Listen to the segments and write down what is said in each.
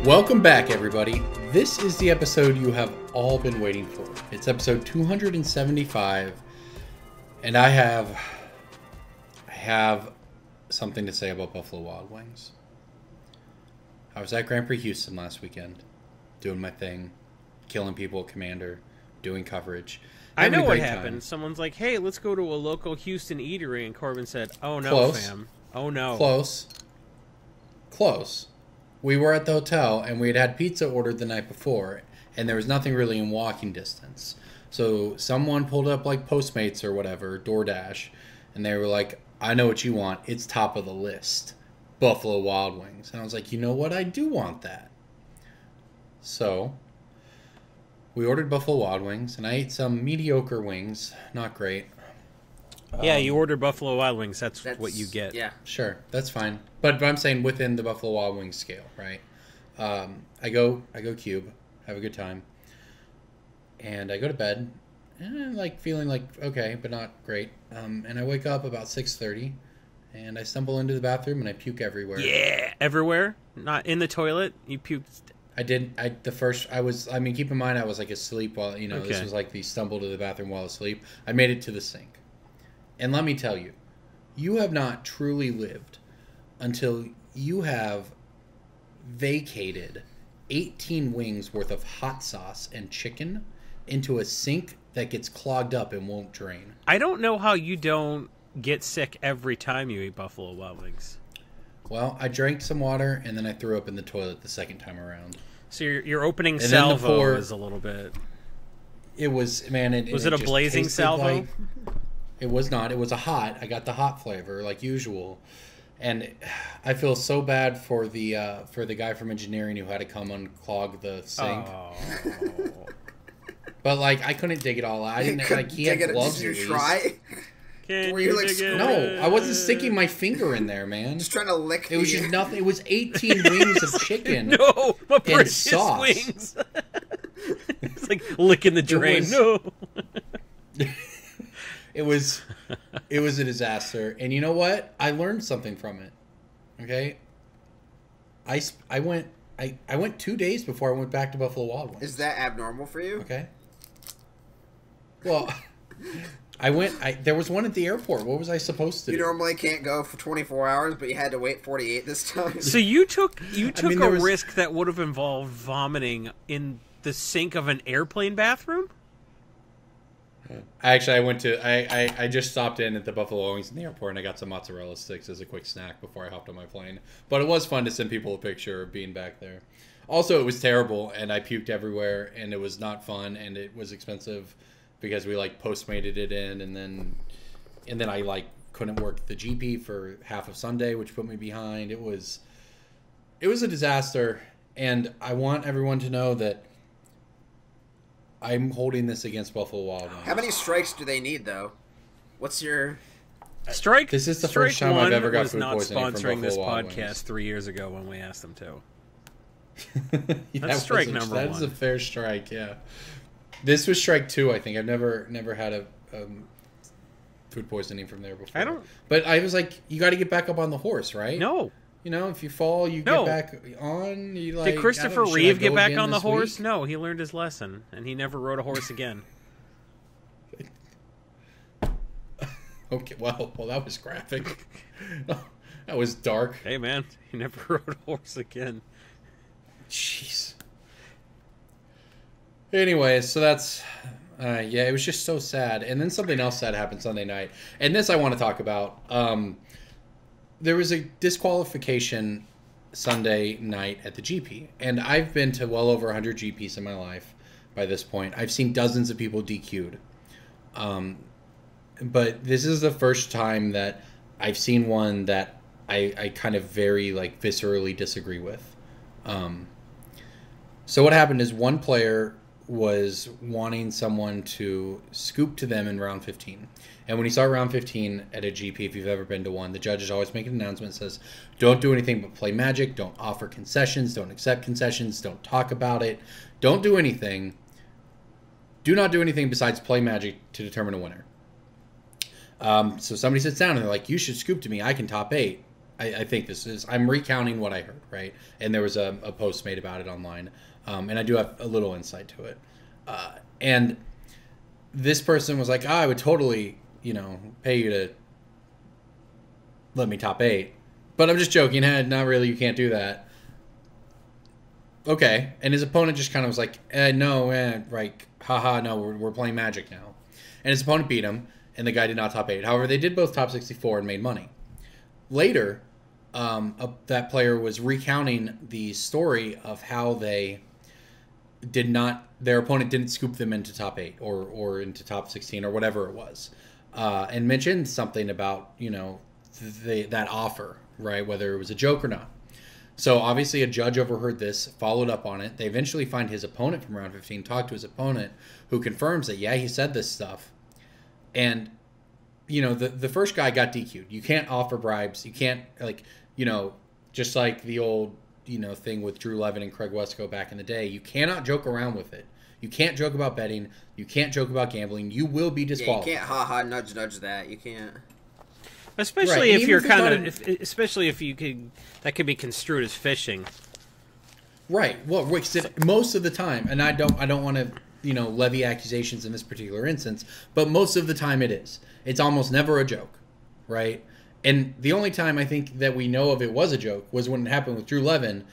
Welcome back, everybody. This is the episode you have all been waiting for. It's episode 275, and I have something to say about Buffalo Wild Wings. I was at Grand Prix Houston last weekend, doing my thing, killing people at Commander, doing coverage. I know what happened. Someone's like, hey, let's go to a local Houston eatery, and Corbin said, oh no, Close. fam. Oh no. Close. We were at the hotel, and we had pizza ordered the night before, and there was nothing really in walking distance. So someone pulled up like Postmates or whatever, DoorDash, and they were like, I know what you want. It's top of the list. Buffalo Wild Wings. And I was like, you know what? I do want that. So we ordered Buffalo Wild Wings, and I ate some mediocre wings. Not great. Yeah, you order Buffalo Wild Wings. That's what you get. Yeah. Sure, that's fine. But I'm saying within the Buffalo Wild Wings scale, right? I go cube, have a good time, and I go to bed, and I'm like feeling like okay, but not great. And I wake up about 6:30, and I stumble into the bathroom and I puke everywhere. Yeah, everywhere. Not in the toilet. You puked. I did. I mean, keep in mind I was like asleep while this was like the stumble to the bathroom while asleep. I made it to the sink. And let me tell you, you have not truly lived until you have vacated 18 wings worth of hot sauce and chicken into a sink that gets clogged up and won't drain. I don't know how you don't get sick every time you eat Buffalo Wild Wings. Well, I drank some water and then I threw up in the toilet the second time around. So your opening salvo is a little bit... It was, man... Was it a blazing salvo? It was not. It was a hot. I got the hot flavor like usual, and I feel so bad for the guy from engineering who had to come unclog the sink. Oh. But like I couldn't dig it all out. I didn't. Like he had gloves. Did you try? Were you like? No, I wasn't sticking my finger in there, man. Just trying to lick. It was just nothing. It was 18 wings of chicken. No, my precious sauce. Wings. It's like licking the drain. It was a disaster, and you know what? I learned something from it. Okay, I went 2 days before I went back to Buffalo Wild Wings. Is that abnormal for you? Okay. Well, there was one at the airport. What was I supposed to do? You normally can't go for 24 hours, but you had to wait 48 this time. So you took a risk that would have involved vomiting in the sink of an airplane bathroom? I just stopped in at the Buffalo Wild Wings in the airport and I got some mozzarella sticks as a quick snack before I hopped on my plane. But it was fun to send people a picture of being back there. Also, it was terrible and I puked everywhere and it was not fun and it was expensive because we like Postmated it in and then I like couldn't work the GP for half of Sunday, which put me behind. It was a disaster, and I want everyone to know that I'm holding this against Buffalo Wild Wings. How many strikes do they need, though? What's your... Strike? This is the first time I've ever got food poisoning from Buffalo Strike 1 was not sponsoring Wild this Wings. podcast 3 years ago when we asked them to. That's strike number 1. That's a fair strike, yeah. This was strike 2, I think. I've never had a food poisoning from there before. I don't... But I was like, you got to get back up on the horse, right? No. You know, if you fall, you get back on. You like. Did Christopher Reeve get back on the horse? Week? No, he learned his lesson, and he never rode a horse again. Okay, well, that was graphic. That was dark. Hey, man, he never rode a horse again. Jeez. Anyways, so that's... yeah, it was just so sad. And then something else sad happened Sunday night. And this I want to talk about. There was a disqualification Sunday night at the GP. And I've been to well over 100 GPs in my life by this point. I've seen dozens of people DQ'd. But this is the first time that I've seen one that I kind of very like viscerally disagree with. So what happened is one player was wanting someone to scoop to them in round 15. And when you start round 15 at a GP, if you've ever been to one, the judges always make an announcement that says, don't do anything but play Magic, don't offer concessions, don't accept concessions, don't talk about it, don't do anything. Do not do anything besides play Magic to determine a winner. So somebody sits down and they're like, you should scoop to me, I can top 8. I think this is, I'm recounting what I heard, right? And there was a post made about it online, and I do have a little insight to it. And this person was like, I would totally, pay you to let me top 8. But I'm just joking. Hey, not really, you can't do that. Okay. And his opponent just kind of was like, no, like, haha, no, we're playing Magic now. And his opponent beat him, and the guy did not top 8. However, they did both top 64 and made money. Later, that player was recounting the story of how their opponent didn't scoop them into top 8 or into top 16 or whatever it was, and mentioned something about that offer, right, whether it was a joke or not. So obviously a judge overheard this, followed up on it. They eventually find his opponent from round 15, talk to his opponent, who confirms that he said this stuff. And the first guy got DQ'd. You can't offer bribes. You can't, just like the old thing with Drew Levin and Craig Wescoe back in the day. You cannot joke around with it. You can't joke about betting. You can't joke about gambling. You will be disqualified. You can't ha-ha, nudge that. You can't. Especially if you're especially if you could, that could be construed as fishing. Right. Well, Rick said most of the time, and I don't want to, levy accusations in this particular instance, but most of the time it is. It's almost never a joke, right? And the only time I think that we know of it was a joke was when it happened with Drew Levin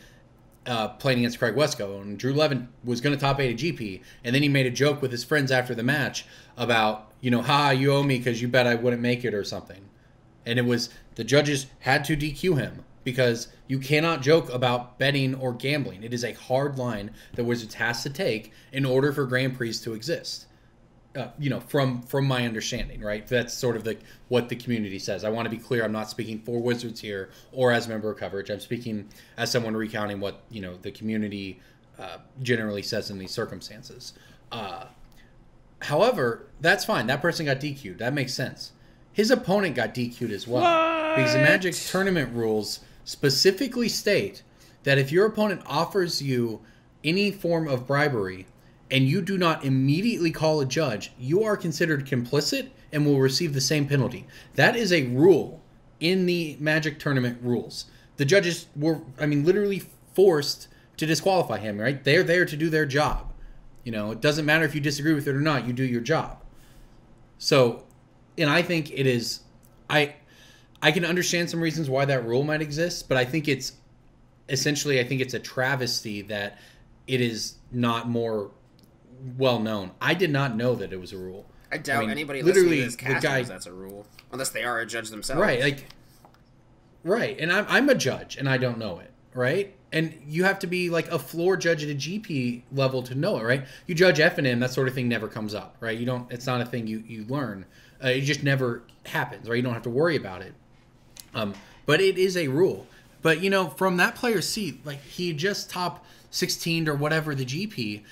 playing against Craig Wescoe. And Drew Levin was going to top 8 a GP, and then he made a joke with his friends after the match about, ha, you owe me because you bet I wouldn't make it or something. And it was, the judges had to DQ him because you cannot joke about betting or gambling. It is a hard line that Wizards has to take in order for Grand Prix to exist. From my understanding, right? That's sort of what the community says. I want to be clear. I'm not speaking for Wizards here or as member of coverage. I'm speaking as someone recounting what, the community generally says in these circumstances. However, that's fine. That person got DQ'd. That makes sense. His opponent got DQ'd as well. What? Because the Magic tournament rules specifically state that if your opponent offers you any form of bribery and you do not immediately call a judge, you are considered complicit and will receive the same penalty. That is a rule in the Magic tournament rules. The judges were, literally forced to disqualify him, right? They're there to do their job. It doesn't matter if you disagree with it or not, you do your job. So, and I think it is, I can understand some reasons why that rule might exist, but I think it's a travesty that it is not more well known. I did not know that it was a rule. I doubt anybody listening to this cast knows that's a rule, unless they are a judge themselves. Right, right. And I'm a judge, and I don't know it, right? And you have to be like a floor judge at a GP level to know it, right? You judge F&M, that sort of thing never comes up, right? You don't. It's not a thing you learn. It just never happens, right? You don't have to worry about it. But it is a rule. But from that player's seat, he just top 16 or whatever the GP.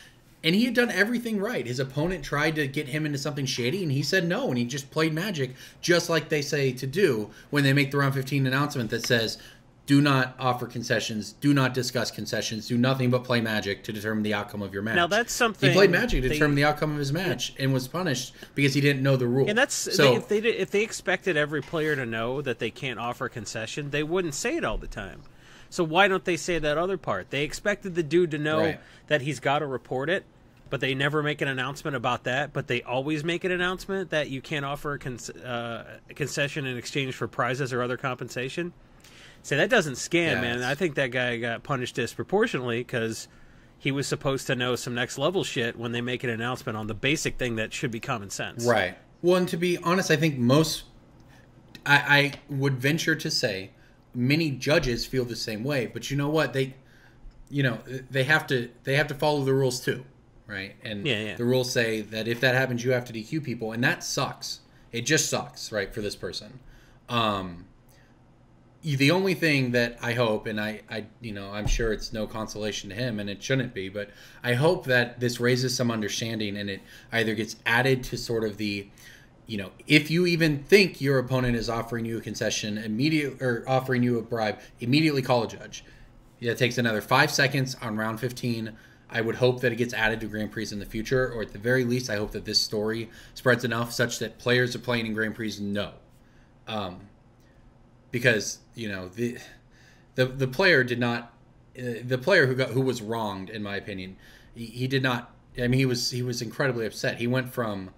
And he had done everything right. His opponent tried to get him into something shady, and he said no, and he just played Magic just like they say to do when they make the round 15 announcement that says, do not offer concessions, do not discuss concessions, do nothing but play Magic to determine the outcome of your match. Now, that's something... He played Magic to determine the outcome of his match and was punished because he didn't know the rule. And if they expected every player to know that they can't offer concession, they wouldn't say it all the time. So why don't they say that other part? They expected the dude to know that he's got to report it, but they never make an announcement about that. But they always make an announcement that you can't offer a concession in exchange for prizes or other compensation. So that doesn't scan, man. I think that guy got punished disproportionately because he was supposed to know some next level shit when they make an announcement on the basic thing that should be common sense. Right. Well, and to be honest, I think I would venture to say many judges feel the same way. But you know what? They have to follow the rules too, right? And the rules say that if that happens, you have to DQ people, and that sucks. It just sucks, right, for this person. The only thing that I hope, and I'm sure it's no consolation to him, and it shouldn't be, but I hope that this raises some understanding, and it either gets added to sort of the, if you even think your opponent is offering you a concession or offering you a bribe, immediately call a judge. It takes another 5 seconds on round 15. I would hope that it gets added to Grand Prix in the future, or at the very least, I hope that this story spreads enough such that players are playing in Grand Prix know. because the player did not. The player who was wronged, in my opinion, he did not. I mean, he was incredibly upset. He went from,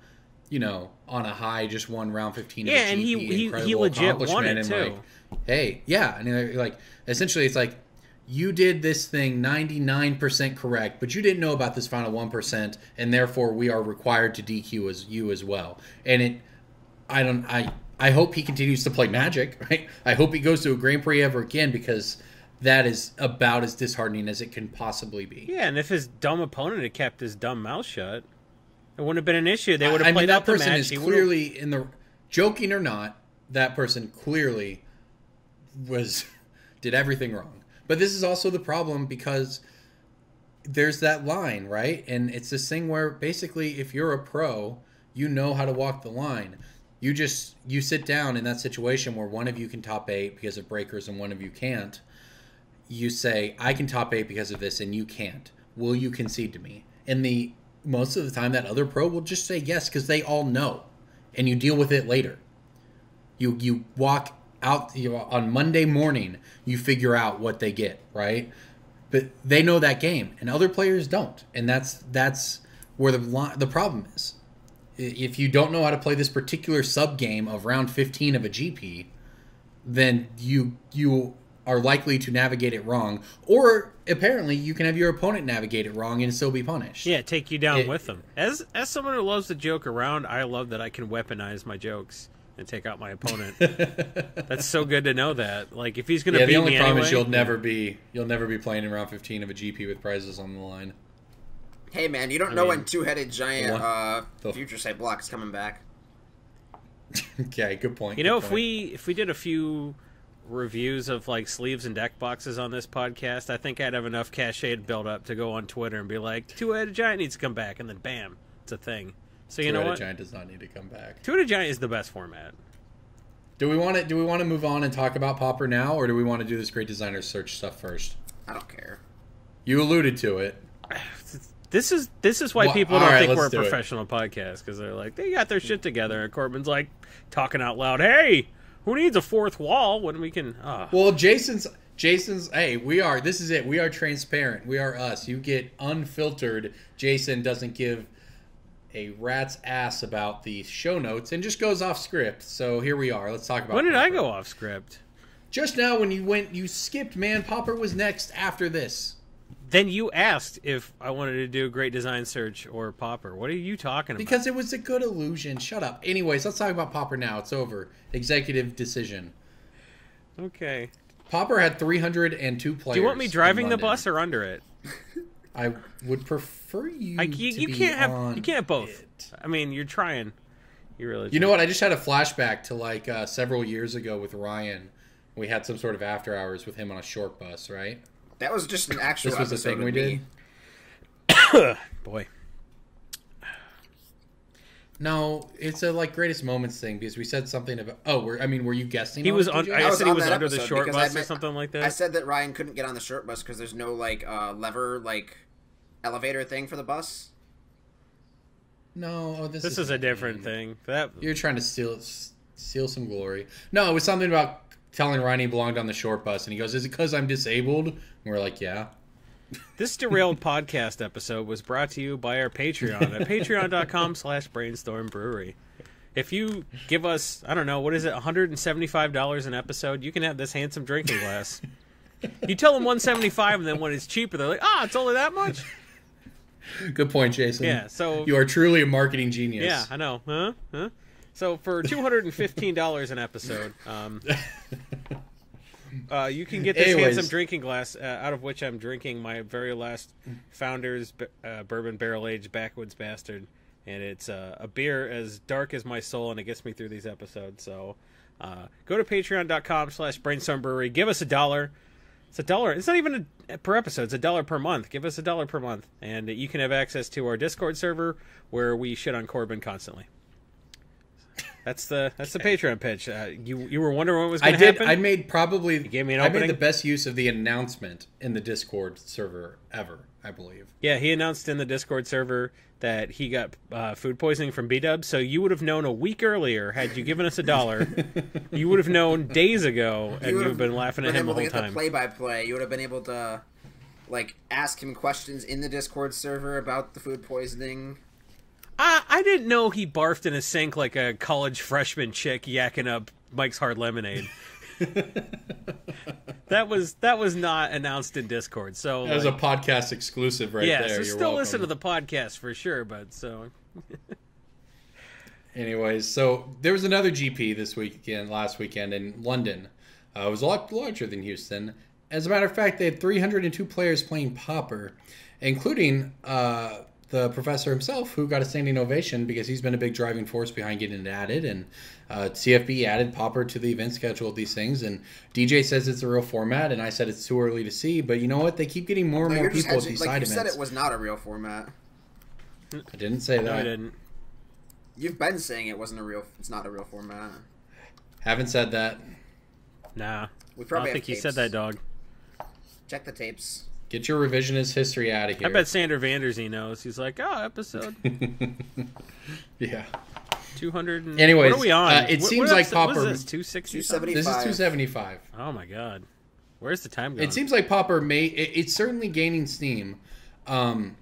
on a high, just won round 15. Yeah, and he legit won it too. Hey, yeah, and essentially, it's like you did this thing 99% correct, but you didn't know about this final 1%, and therefore we are required to DQ you as well. And I hope he continues to play Magic. Right? I hope he goes to a Grand Prix ever again, because that is about as disheartening as it can possibly be. Yeah, and if his dumb opponent had kept his dumb mouth shut, it wouldn't have been an issue. They would have played out the match. That person is clearly in the... Joking or not, that person clearly did everything wrong. But this is also the problem, because there's that line, right? And it's this thing where basically if you're a pro, you know how to walk the line. You sit down in that situation where one of you can top 8 because of breakers and one of you can't. You say, I can top 8 because of this and you can't. Will you concede to me? And most of the time that other pro will just say yes, because they all know. And you deal with it later. You walk out on Monday morning, you figure out what they get, right? But they know that game, and other players don't. And that's where the problem is. If you don't know how to play this particular sub-game of round 15 of a GP, then you are likely to navigate it wrong, or apparently you can have your opponent navigate it wrong and still be punished. Yeah, take you down with them. As someone who loves to joke around, I love that I can weaponize my jokes and take out my opponent. That's so good to know that. Like, if he's going to beat me anyway... the only problem is you'll never be playing in round 15 of a GP with prizes on the line. Hey man, you don't know when Two-Headed Giant Future Sight Block is coming back. Okay, good point. If we did a few reviews of like sleeves and deck boxes on this podcast, I think I'd have enough cachet to build up to go on Twitter and be like, Two-Headed Giant needs to come back, and then bam, it's a thing. So you know what? Two-Headed Giant does not need to come back. Two-Headed Giant is the best format. Do we want to move on and talk about Pauper now, or do we want to do this great designer search stuff first? I don't care. You alluded to it. This is why people don't think we're a professional podcast, because they're like, they got their shit together, and Corbin's like talking out loud, hey, who needs a fourth wall when we can... Well, Jason's... Hey, this is it. We are transparent. We are us. You get unfiltered. Jason doesn't give a rat's ass about the show notes and just goes off script. So here we are. Let's talk about... When did I go off script? Just now when you skipped, man. Pauper was next after this. Then you asked if I wanted to do a great design search or Pauper. What are you talking about? Because it was a good illusion. Shut up. Anyways, let's talk about Pauper now. It's over. Executive decision. Okay. Pauper had 302 players. Do you want me driving the bus or under it? I would prefer you to you be can't have on you can't have both. It. I mean, you're trying. You really. You know what? I just had a flashback to several years ago with Ryan. We had some sort of after hours with him on a short bus, right? That was just an actual. This was the thing we did. Boy. No, it's a greatest moments thing, because we said something about. Oh, were you guessing? He was on. I said he was under the short bus or something like that. I said that Ryan couldn't get on the short bus because there's no lever elevator thing for the bus. No, this is a different thing. You're trying to steal some glory. No, it was something about telling Ryan he belonged on the short bus, and he goes, "Is it because I'm disabled?" And we're like, "Yeah." This derailed podcast episode was brought to you by our Patreon at patreon.com/Brainstorm Brewery. If you give us, I don't know, what is it, $175 an episode, you can have this handsome drinking glass. You tell them $175, and then when it's cheaper, they're like, it's only that much? Good point, Jason. Yeah, so you are truly a marketing genius. Yeah, I know. Huh? So for $215 an episode, you can get this handsome drinking glass, out of which I'm drinking my very last Founders Bourbon Barrel Aged Backwoods Bastard, and it's a beer as dark as my soul, and it gets me through these episodes. So go to patreon.com/Brainstorm Brewery. Give us $1. It's $1. It's not even per episode. It's $1 per month. Give us $1 per month, and you can have access to our Discord server where we shit on Corbin constantly. That's the Patreon pitch. You were wondering what was going to happen? I made probably. You gave me an I opening? made the best use of the announcement in the Discord server ever, I believe. Yeah, he announced in the Discord server that he got food poisoning from Bdubs, so you would have known a week earlier had you given us $1. You would have known days ago, and you would have been laughing at him the whole time. The play-by-play. You would have been able to, like, ask him questions in the Discord server about the food poisoning. I didn't know he barfed in a sink like a college freshman chick yakking up Mike's Hard Lemonade. That was not announced in Discord. So that was a podcast exclusive right there. Yeah, so You're still welcome. listen to the podcast for sure, but so... Anyways, so there was another GP last weekend in London. It was a lot larger than Houston. As a matter of fact, they had 302 players playing Pauper, including... the professor himself, who got a standing ovation because he's been a big driving force behind getting it added, and CFB added Pauper to the event schedule of these things, and DJ says it's a real format, and I said it's too early to see, but you know what? They keep getting more and more people at these side events. You said it was not a real format. I didn't say that. No, I didn't. You've been saying it's not a real format. Haven't said that. Nah. We probably I don't think he said that, dog. Check the tapes. Get your revisionist history out of here. I bet Sander Vandersee knows. He's like, episode. Yeah. 200 and... Anyways, what are we on? It seems like Pauper... What is this, 260? 275. This is 275. Oh, my God. Where's the time going? It seems like Pauper it's certainly gaining steam. And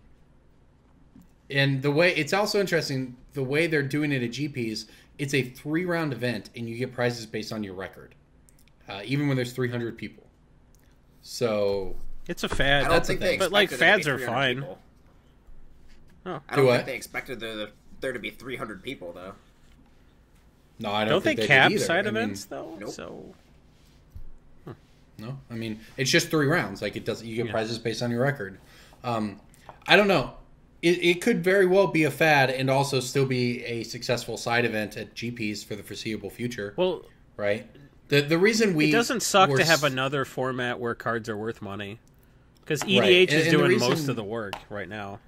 the way... It's also interesting, the way they're doing it at GPs, it's a 3-round event, and you get prizes based on your record. Even when there's 300 people. So... It's a fad. But like fads are fine. Oh. I don't think they expected there to be 300 people though. No, I don't think they did cap either. side events though? Nope. So no, I mean it's just 3 rounds. Like it does, you get prizes based on your record. I don't know. It could very well be a fad and also still be a successful side event at GPs for the foreseeable future. Well, right. The reason it doesn't suck to have another format where cards are worth money. Because EDH is doing most of the work right now.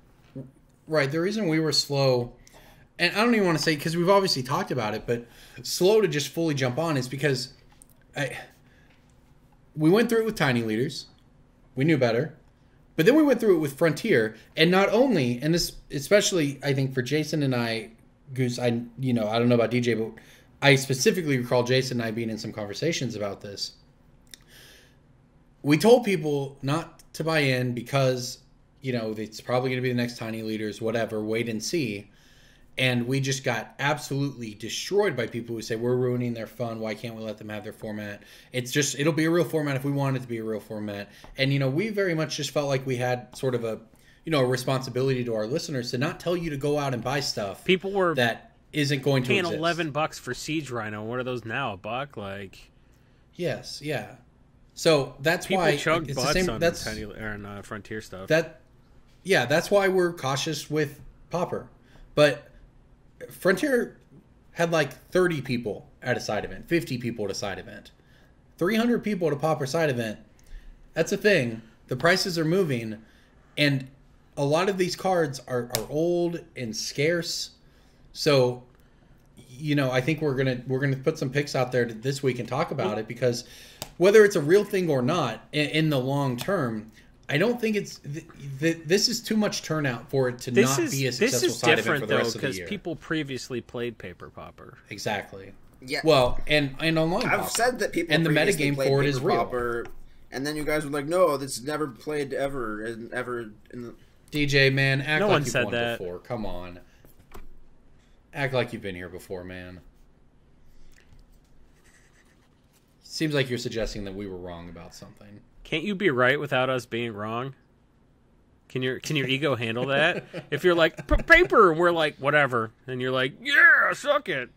Right. The reason we were slow, and I don't even want to say, because we've obviously talked about it, but slow to just fully jump on is because we went through it with Tiny Leaders. We knew better. But then we went through it with Frontier. And not only, and this especially, I think, for Jason and I, Goose, I don't know about DJ, but I specifically recall Jason and I being in some conversations about this. We told people not to buy in because, it's probably going to be the next Tiny Leaders, whatever, wait and see. And we just got absolutely destroyed by people who say, we're ruining their fun. Why can't we let them have their format? It'll be a real format if we want it to be a real format. And, we very much just felt like we had sort of a responsibility to our listeners to not tell you to go out and buy stuff. People were that isn't going to exist. Paying $11 for Siege Rhino. What are those now? $1? Like, yes, yeah. So that's people why chug it's butts the same. on That's Frontier stuff. That's why we're cautious with Pauper. But Frontier had like 30 people at a side event, 50 people at a side event, 300 people at a Pauper side event. That's a thing. The prices are moving, and a lot of these cards are old and scarce. So, I think we're gonna put some picks out there this week and talk about it, because whether it's a real thing or not in the long term, I don't think it's this is too much turnout for it to not be a successful side event for the rest of the year. This is different though, because people previously played Paper Pauper. Exactly. Yeah. Well, and online. I've said that people and the metagame for it is real. Pauper, and then you guys were like, "No, this never played ever and ever." DJ, man, act like you've won that before. Come on, act like you've been here before, man. Seems like you're suggesting that we were wrong about something. Can't you be right without us being wrong? Can your ego handle that? If you're like, paper, and we're like, whatever, and you're like, yeah, suck it.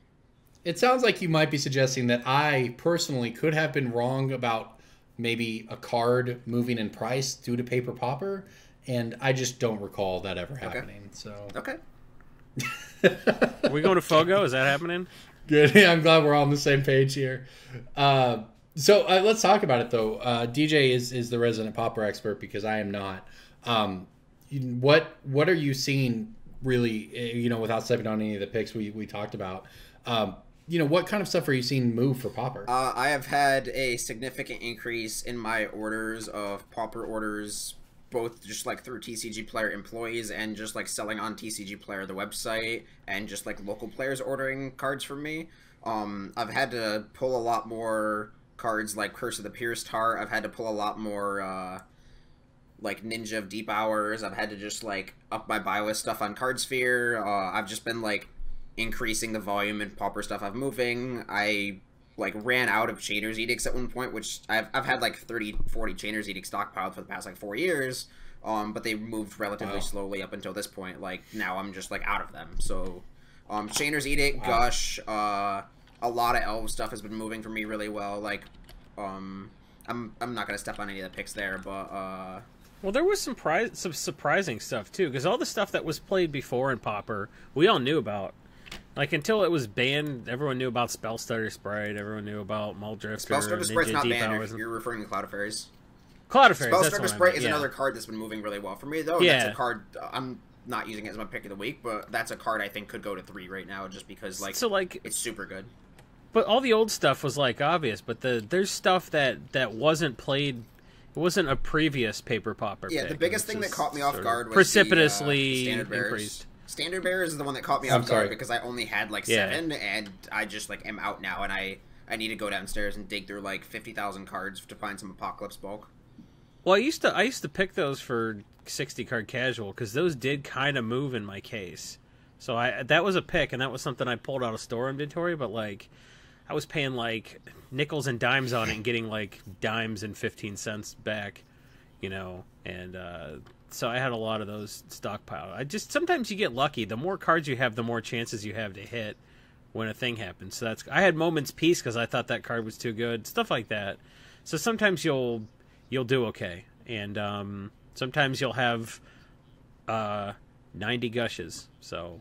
It sounds like you might be suggesting that I personally could have been wrong about maybe a card moving in price due to Paper Pauper, and I just don't recall that ever happening. So okay. Are we going to Fogo? Is that happening? Good. Yeah, I'm glad we're all on the same page here. So let's talk about it, though. DJ is the resident Pauper expert because I am not. What are you seeing, really, without stepping on any of the picks we talked about? what kind of stuff are you seeing move for Pauper? I have had a significant increase in my orders of Pauper orders, both just like through TCG Player employees and just like selling on TCG Player, the website, and just like local players ordering cards from me. I've had to pull a lot more cards like Curse of the Pierced Heart. I've had to pull a lot more like Ninja of Deep Hours. I've had to just like up my buy list stuff on Cardsphere. I've just been like increasing the volume and Pauper stuff I'm moving. I like ran out of Chainer's Edicts at one point, which I've had like 30-40 Chainer's Edicts stockpiled for the past like 4 years, but they moved relatively slowly up until this point. Like now I'm just like out of them. So Chainer's Edict, Gush, a lot of Elves stuff has been moving for me really well. Like I'm not gonna step on any of the picks there, but well, there was some surprising stuff too, because all the stuff that was played before in Pauper we all knew about. Like, until it was banned, everyone knew about Spellstutter Sprite, everyone knew about Muldrifter, Spellstutter Sprite's not Deep banned. Hours. You're referring to Cloud of Fairies. Cloud of Fairies, Spellstutter Sprite is another card that's been moving really well for me, though. Yeah. That's a card, I'm not using it as my pick of the week, but that's a card I think could go to 3 right now, just because, like, it's super good. But all the old stuff was, like, obvious, but there's stuff that wasn't played. It wasn't a previous Paper Pauper pick. The biggest thing that caught me off guard was precipitously the Standard increased. Standard Bearers is the one that caught me off guard because I only had like 7, and I just like am out now, and I need to go downstairs and dig through like 50,000 cards to find some Apocalypse bulk. Well, I used to pick those for 60 card casual because those did kind of move in my case. So that was a pick, and that was something I pulled out of store inventory. But like, I was paying like nickels and dimes on it and getting like dimes and 15 cents back, and so I had a lot of those stockpiled. Sometimes you get lucky. The more cards you have, the more chances you have to hit when a thing happens. So I had Moment's Peace because I thought that card was too good, stuff like that. So sometimes you'll do okay, and sometimes you'll have 90 gushes. So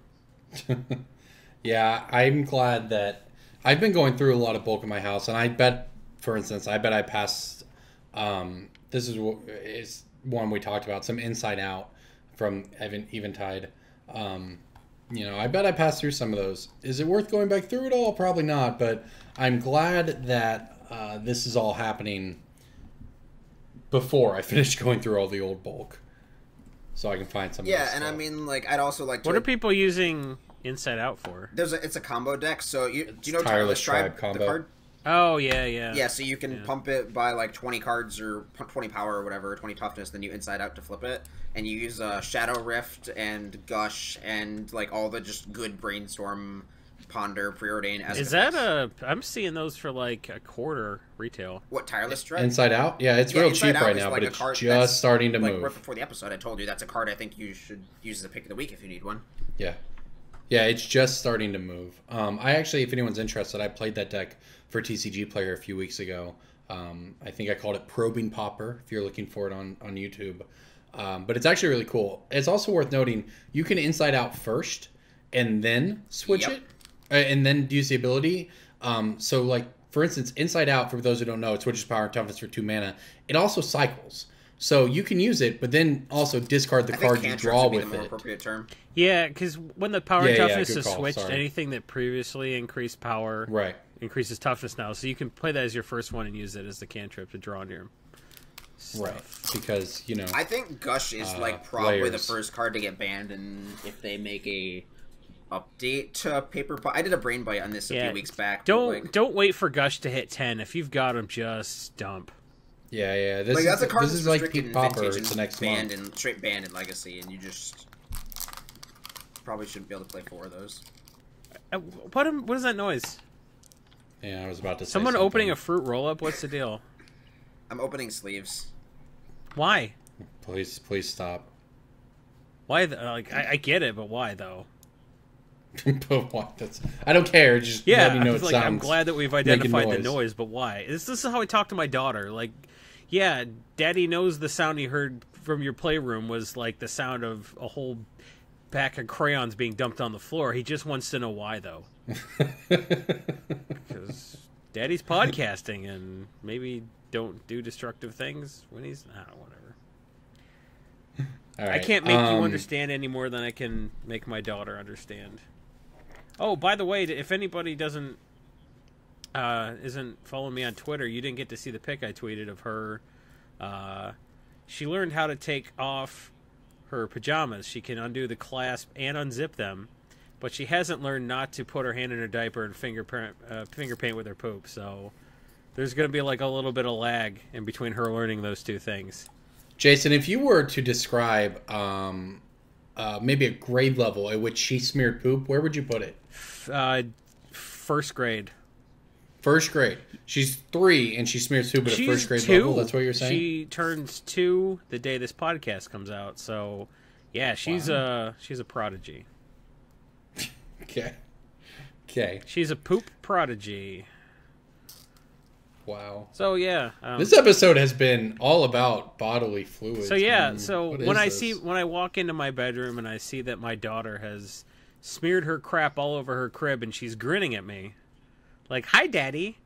yeah, I'm glad that I've been going through a lot of bulk in my house, and I bet, for instance, I passed. This is one we talked about, some Inside Out from Eventide. I bet I passed through some of those. Is it worth going back through it all? Probably not, but I'm glad that this is all happening before I finish going through all the old bulk, so I can find some. Yeah, and I mean, like, I'd also like to. What are people using Inside Out for? It's a combo deck. So do you know Tireless Tribe combo? The card? Oh, yeah. Yeah, so you can pump it by, like, 20 cards or 20 power or whatever, 20 toughness, then you Inside Out to flip it. And you use Shadow Rift and Gush and, like, all the just good Brainstorm, Ponder, Preordain. Is that I'm seeing those for, like, a quarter retail. What, Tireless Tribe? Inside Out? Yeah, it's real cheap right now, but it's just starting to move. Right before the episode, I told you that's a card I think you should use as a pick of the week if you need one. Yeah. Yeah, it's just starting to move. I actually, if anyone's interested, I played that deck for TCG Player a few weeks ago. I think I called it Probing Pauper, if you're looking for it on YouTube. But it's actually really cool. It's also worth noting, you can Inside Out first, and then switch it, and then use the ability. So, like, for instance, Inside Out, for those who don't know, it switches power and toughness for 2 mana. It also cycles. So you can use it, but then also discard the card you draw with the more it. Appropriate term. Yeah, because when the power and toughness is call, switched, anything that previously increased power increases toughness now. So you can play that as your first one and use it as the cantrip to draw near him. Right, because, I think Gush is, like, probably the first card to get banned, and if they make a update to Paper Pauper... I did a brain bite on this a few weeks back. Don't wait for Gush to hit 10. If you've got him, just dump. Yeah. This is like Peak Pauper. It's the next month. Straight banned in Legacy, and you just probably shouldn't be able to play 4 of those. What is that noise? Yeah, I was about to say someone something. opening a fruit roll-up? What's the deal? I'm opening sleeves. Why? Please stop. Why? I get it, but why though? But what? I don't care. Just let me know it sounds. I'm glad that we've identified the noise, but why? This is how I talk to my daughter. Like, yeah, Daddy knows the sound he heard from your playroom was like the sound of a whole pack of crayons being dumped on the floor. He just wants to know why, though. Because Daddy's podcasting, and maybe don't do destructive things when he's whatever. All right. I can't make you understand any more than I can make my daughter understand. Oh, by the way, if anybody doesn't isn't following me on Twitter, you didn't get to see the pic I tweeted of her. She learned how to take off her pajamas. She can undo the clasp and unzip them, but she hasn't learned not to put her hand in her diaper and finger paint with her poop. So there's going to be like a little bit of lag in between her learning those two things. Jason, if you were to describe maybe a grade level at which she smeared poop, where would you put it? First grade. First grade. She's 3 and she smears poop at a first grade 2. level. That's what you're saying? She turns 2 the day this podcast comes out. So, yeah, she's a prodigy. Okay. She's a poop prodigy. Wow. So, yeah. This episode has been all about bodily fluids. So, yeah. So, when I walk into my bedroom and I see that my daughter has smeared her crap all over her crib and she's grinning at me, like, hi, Daddy.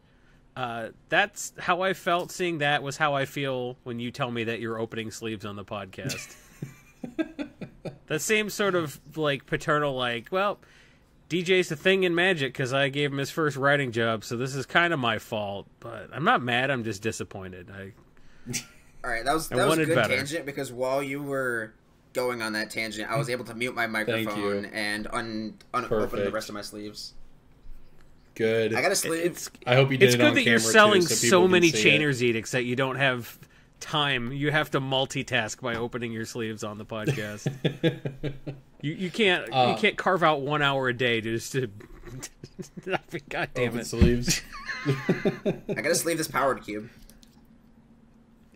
That's how I felt seeing that, was how I feel when you tell me that you're opening sleeves on the podcast. That same sort of, like, paternal, like, well, DJ's a thing in magic because I gave him his first writing job, so this is kind of my fault. But I'm not mad, I'm just disappointed. All right, that was a good tangent, because while you were going on that tangent, I was able to mute my microphone and open the rest of my sleeves. Good. I got a sleeve. I hope you did it on camera. It's good that you're selling too, so many Chainer's edicts that you don't have time. You have to multitask by opening your sleeves on the podcast. you can't carve out 1 hour a day just to God damn open it. Sleeves. I gotta sleeve this powered cube.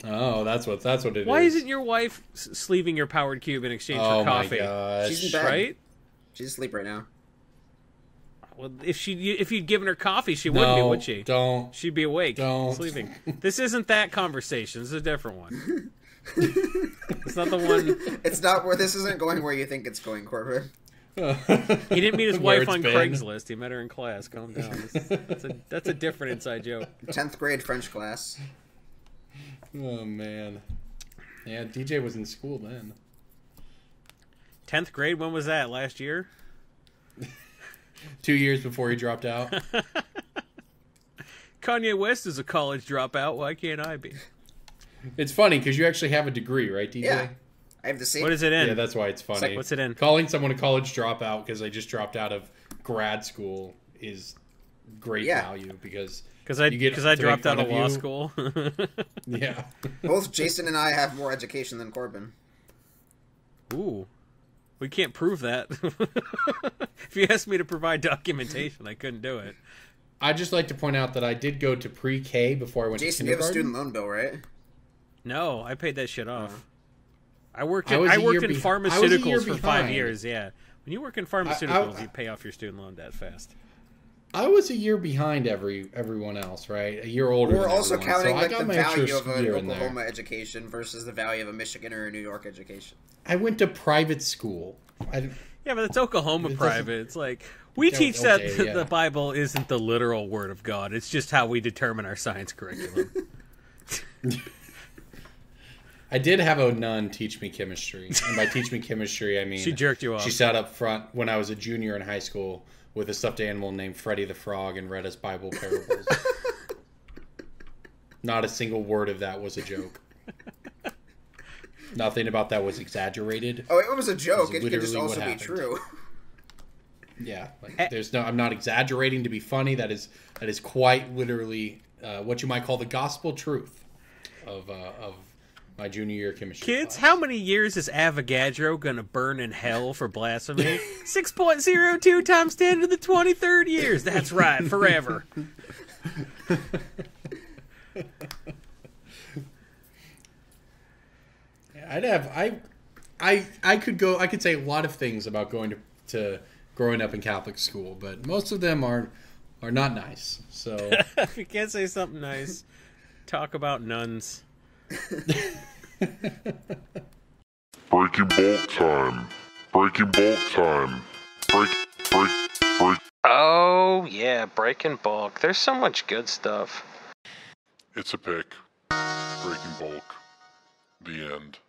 Oh, that's what it is. Why isn't your wife sleeving your powered cube in exchange for coffee? Oh my gosh. She's in bed. Right? She's asleep right now. Well, if you'd given her coffee, she wouldn't be, would she? Don't. She'd be awake, Don't. sleeping. This isn't that conversation. This is a different one. It's not the one. It's not where this isn't going where you think it's going, Corbin. He didn't meet his wife on been. Craigslist. He met her in class. Calm down. That's a different inside joke. 10th grade French class. Oh man. Yeah, DJ was in school then. 10th grade. When was that? Last year? 2 years before he dropped out. Kanye West is a college dropout. Why can't I be? It's funny because you actually have a degree, right, DJ? Yeah. I have the same. What is it in? Yeah, that's why it's funny. What's it in? Calling someone a college dropout because they just dropped out of grad school is great value because I dropped out of law school. Yeah. Both Jason and I have more education than Corbin. Ooh. We can't prove that. If you asked me to provide documentation, I couldn't do it. I'd just like to point out that I did go to pre-K before I went Jason, to kindergarten. you have a student loan bill, right? No, I paid that shit off. I worked I in was pharmaceuticals for 5 behind. years, yeah. When you work in pharmaceuticals, you pay off your student loan that fast. I was a year behind everyone else, right? A year older. We're than also everyone, counting so like I got the my value extra of an year in there. Oklahoma education versus the value of a Michigan or a New York education. I went to private school. Yeah, but it's Oklahoma private. It's like, we teach that the Bible isn't the literal word of God. It's just how we determine our science curriculum. I did have a nun teach me chemistry. And by teach me chemistry, I mean... She jerked you off. She sat up front when I was a junior in high school with a stuffed animal named Freddy the Frog and read us Bible parables. Not a single word of that was a joke. Nothing about that was exaggerated. Oh, it was a joke. It could just literally also what be happened. true. Yeah, like, I'm not exaggerating to be funny. That is quite literally what you might call the gospel truth of my junior year chemistry Kids, class. how many years is Avogadro gonna burn in hell for blasphemy? 6.02 times 10 to the 23rd years. That's right, forever. I could say a lot of things about going to growing up in Catholic school, but most of them are not nice. So if you can't say something nice, talk about nuns. Breaking bulk time. Breaking bulk time. Break. Oh yeah, breaking bulk. There's so much good stuff. It's a pick. Breaking bulk. The end.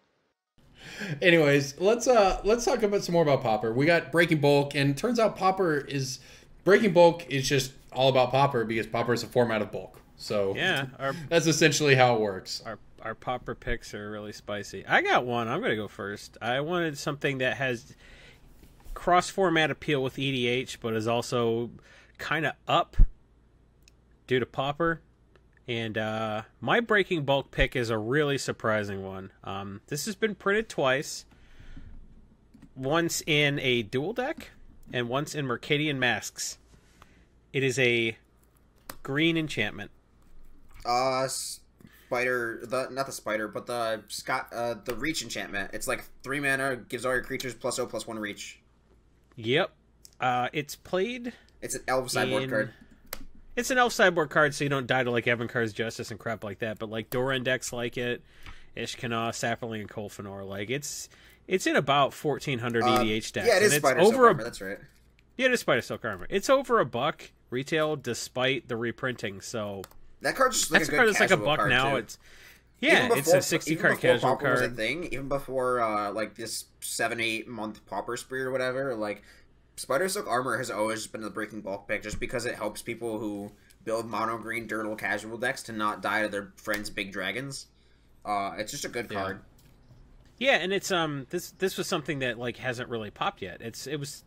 anyways, let's talk about some more about Pauper. We got breaking bulk, and it turns out Pauper is Breaking bulk is just all about Pauper because Pauper is a format of bulk. So yeah, that's essentially how it works. Our Pauper picks are really spicy. I got one. I'm going to go first. I wanted something that has cross-format appeal with EDH, but is also kind of up due to Pauper. And my breaking bulk pick is a really surprising one. This has been printed twice. Once in a dual deck, and once in Mercadian Masks. It is a green enchantment. Spider, not the spider, but the reach enchantment. It's like 3 mana, gives all your creatures +0/+1 reach. Yep. It's played. It's an elf sideboard card. It's an elf sideboard card, so you don't die to like Evankar's Justice and crap like that. But like Doran decks like it, Ishkana, Saproling, and Kolfanor. Like it's in about 1,400 EDH decks. Yeah, it is Spider Silk Armor. That's right. Yeah, it is Spider Silk Armor. It's over $1 retail despite the reprinting. So that card's just like that's a card that's like $1 now. Too. It's a 60 card casual Pauper card. Was a thing, even before like this 7-8 month Pauper spree or whatever. Like Spider Silk Armor has always been the breaking bulk pick, just because it helps people who build mono green Dirtle casual decks to not die to their friends' big dragons. It's just a good card. Yeah, and it's this was something that like hasn't really popped yet. It was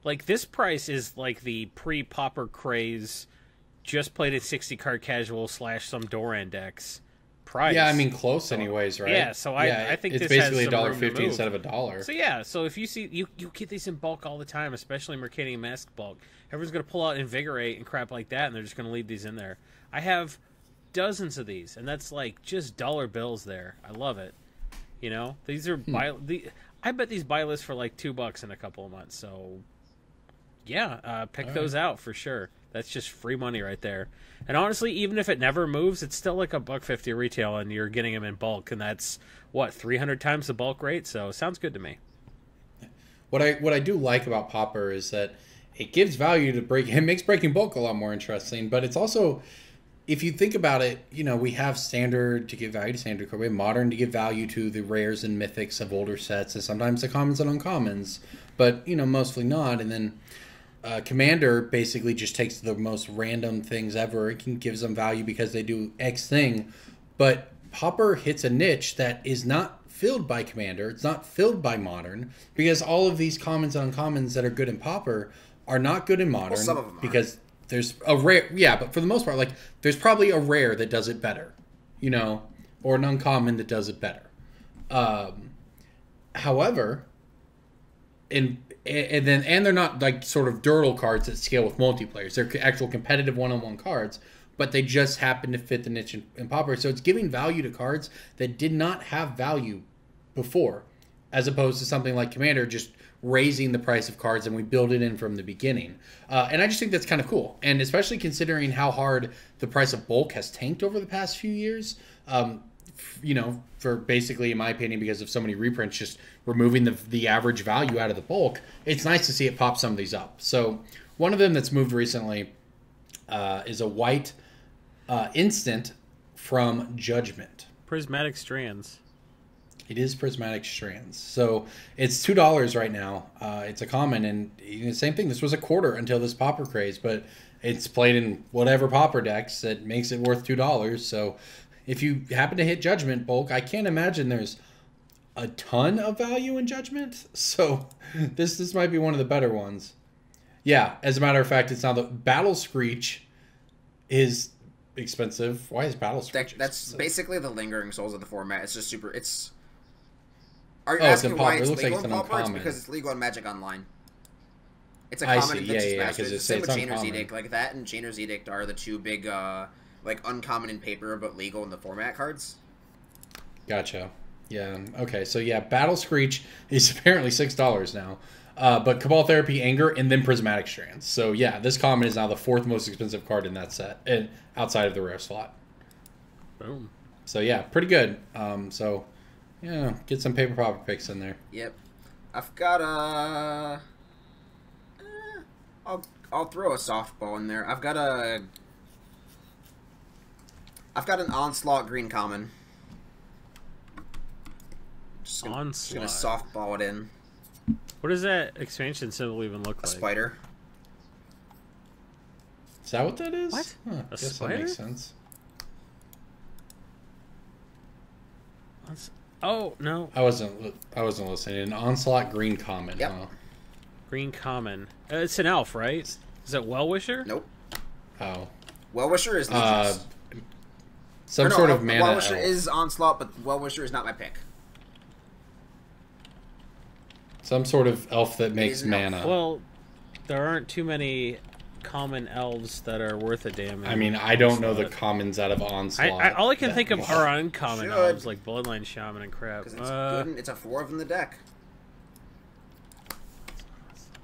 like this price is like the pre-Pauper craze, just played at 60 card casual / some Doran decks price. Yeah, I mean close anyways, right? Yeah, so I think it's this basically has some room to $1.50 move. instead of $1. So yeah, so if you see you get these in bulk all the time, especially Mercadian Mask bulk. Everyone's gonna pull out Invigorate and crap like that, and they're just gonna leave these in there. I have dozens of these, and that's like just dollar bills there. I love it. You know, these are I bet these buy lists for like $2 in a couple of months. So yeah, pick those out for sure. That's just free money right there. And honestly, even if it never moves, it's still like $1.50 retail, and you're getting them in bulk, and that's what 300 times the bulk rate. So sounds good to me. What I do like about Pauper is that it gives value to break. It makes breaking bulk a lot more interesting, but it's also, if you think about it, you know, we have standard to give value to standard card. We have modern to give value to the rares and mythics of older sets, and sometimes the commons and uncommons, but you know, mostly not. And then Commander basically just takes the most random things ever. It gives them value because they do X thing, but Pauper hits a niche that is not filled by Commander. It's not filled by Modern, because all of these commons and uncommons that are good in Pauper are not good in Modern. Well, some of them because there's a rare, but for the most part, like there's probably a rare that does it better, you know, or an uncommon that does it better. However, and they're not like sort of Dirtle cards that scale with multiplayers. They're actual competitive one-on-one cards, but they just happen to fit the niche in Pauper. So it's giving value to cards that did not have value before, as opposed to something like Commander just raising the price of cards, and we build it in from the beginning. And I just think that's kind of cool. And especially considering how hard the price of bulk has tanked over the past few years, you know, for basically, in my opinion, because of so many reprints just removing the average value out of the bulk, it's nice to see it pop some of these up. So one of them that's moved recently is a white instant from Judgment. Prismatic Strands. It is Prismatic Strands. So it's $2 right now. It's a common, and the same thing. This was $1 until this Pauper craze, but it's played in whatever Pauper decks that makes it worth $2. So if you happen to hit Judgment bulk, I can't imagine there's a ton of value in Judgment. So this might be one of the better ones. Yeah, as a matter of fact, it's now the Battle Screech is expensive. Why is Battle Screech That's basically the lingering souls of the format. It's just super. Are you it's asking in why Pauper. it's It looks like legal it's in an Pauper? It's uncommon. because it's legal in Magic Online. It's a I common see. in Vintage Yeah, Masters. because Same with it's Chainer's uncommon. Edict. Like that and Chainer's Edict are the two big, like uncommon in paper but legal in the format cards. Gotcha. Yeah. Okay. So yeah, Battle Screech is apparently $6 now. But Cabal Therapy, Anger, and then Prismatic Strands. So yeah, this common is now the 4th most expensive card in that set, and outside of the rare slot. Boom. So yeah, pretty good. So yeah, get some paper Pauper picks in there. Yep. I've got a. I'll throw a softball in there. I've got an Onslaught green common. Just gonna softball it in. What does that expansion symbol even look A like? spider. Is that what that is? What? Huh, A guess spider? that makes sense. Oh, no. I wasn't listening. An Onslaught Green Comet, Yep. huh? Green Common. It's an elf, right? Is it Well-Wisher? Nope. Oh. Well-Wisher is Legends. Some sort of mana Well-Wisher elf. is Onslaught, but Well-Wisher is not my pick. Some sort of elf that makes is an elf. mana. Well, there aren't too many common elves that are worth a damn. I mean, I don't know the commons out of Onslaught. All I can think of much. are uncommon Should. elves, like Bloodline Shaman and crap. Because it's good and it's a 4 of in the deck.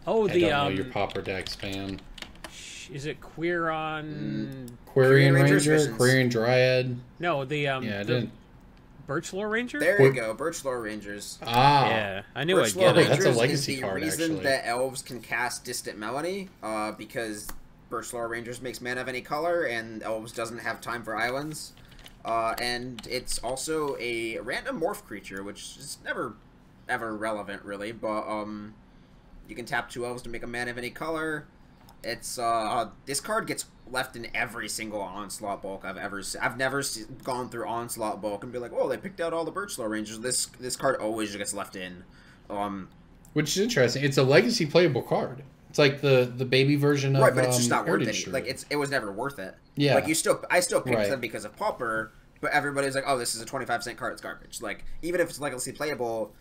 Oh, I the don't know your Pauper decks, man. is it Quirion? Quirion Ranger's Ranger, Visions. Quirion Dryad. No, the Yeah, I the didn't. Birchlore Ranger. There you go, Birchlore Rangers. Ah. Yeah, I knew I'd Birchlore get it. That's a Rangers legacy is the card, reason actually. that elves can cast Distant Melody, because Birchlore Rangers makes mana of any color, and elves doesn't have time for islands. And it's also a random morph creature, which is never ever relevant, really, but you can tap 2 elves to make a mana of any color. It's this card gets left in every single Onslaught bulk I've ever seen. I've never gone through Onslaught bulk and be like, oh, they picked out all the Birchlore Rangers. This card always just gets left in. Which is interesting. It's a legacy playable card. It's like the baby version of Right, but it's just not worth Heritage it. Like Druid. it was never worth it. Yeah. Like I still picked Right. them because of Pauper, but everybody's like, oh, this is a 25-cent card. It's garbage. Like even if it's legacy playable,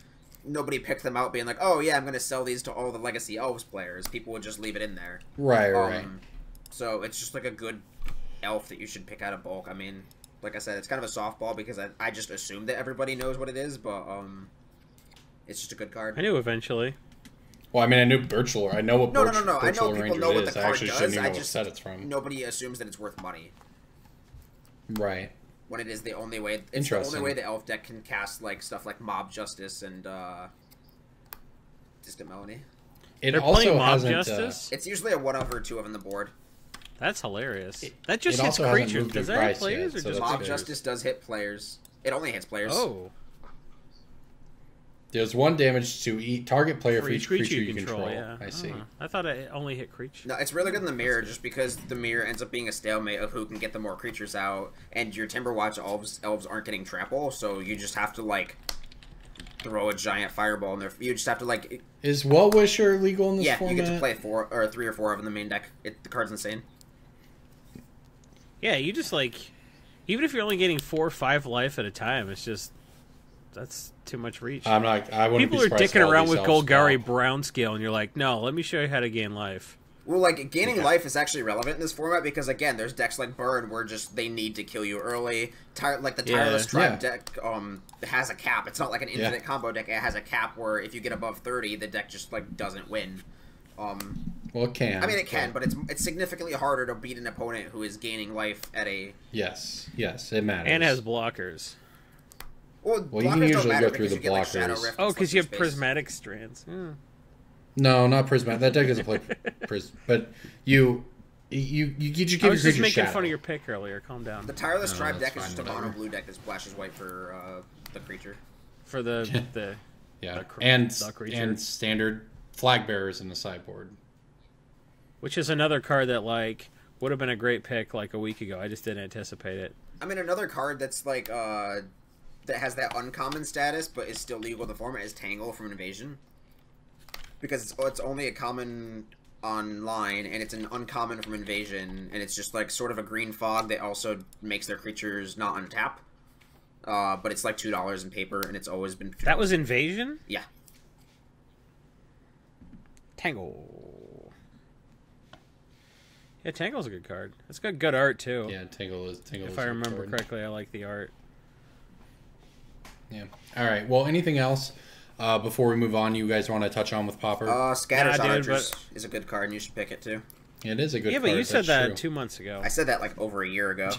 nobody picked them out being like, oh yeah, I'm gonna sell these to all the legacy elves players. People would just leave it in there. Right. So it's just like a good elf that you should pick out of bulk. I mean, like I said, it's kind of a softball because I just assume that everybody knows what it is, but it's just a good card. I knew eventually. Well, I mean, I knew Birchlore. I know what No. I know Birchlore people Ranger know what is. the I card actually does. shouldn't even I know what just set it's from. nobody assumes that it's worth money Right. when it is the only way. It's the Interesting. only way the elf deck can cast like stuff like Mob Justice and Distant Melody. It They're also playing Mob hasn't. Justice. It's usually a 1 of or 2 of on the board. That's hilarious. That just it hits also hasn't creatures. moved Does in that hit price players yet, or so just that's Mob good. Justice does hit players. It only hits players. Oh, There's 1 damage to each target player for for each creature you control. Yeah, I see. I thought it only hit creatures. No, it's really good in the mirror just because the mirror ends up being a stalemate of who can get the more creatures out, and your Timberwatch elves aren't getting trample, so you just have to like throw a giant fireball in there. You just have to like Is Well-Wisher legal in this yeah, format? you get to play 4 or 3 or 4 of them in the main deck. The card's insane. Yeah, you just like, even if you're only getting 4 or 5 life at a time, it's just that's too much reach. I wouldn't People be are surprised if dicking all around these with elves Golgari pop. Brown scale, and you're like, no, let me show you how to gain life. Well, like gaining Okay. life is actually relevant in this format because again, there's decks like Burn where just they need to kill you early. Like the Tireless Tribe deck has a cap. It's not like an infinite combo deck. It has a cap where if you get above 30, the deck just like doesn't win. Well, it can. I mean, it can, but it's significantly harder to beat an opponent who is gaining life at a. Yes, it matters. And has blockers. Well, Well, you blockers can don't usually matter go through because the you get, like, Shadow blockers. Rift Oh, and because you have Slippery Space. prismatic strands. Yeah. No, not Prismatic. That deck doesn't play but you just give I your was just creature making shadow. fun of your pick earlier. Calm down. The Tireless No, Tribe that's deck is fine, just a whatever. mono blue deck that splashes white for the creature. For the Yeah, the and creature. standard flag bearers in the sideboard. which is another card that like would have been a great pick like a week ago. I just didn't anticipate it. I mean, another card that's like that has that uncommon status but is still legal in the format is Tangle from Invasion, because it's only a common online and it's an uncommon from Invasion, and it's just like sort of a green fog that also makes their creatures not untap. But it's like $2 in paper, and it's always been $2. That was Invasion? Yeah. Tangle. Yeah, Tangle's a good card. It's got good art too. Yeah, Tangle is If a I good remember card. correctly, I like the art. Yeah. All right. Well, anything else before we move on? You guys want to touch on with Popper? Scattershot Nah, dude, Archers is a good card, and you should pick it too. It is a good Yeah, card. but you said that's that true. 2 months ago. I said that like over a year ago.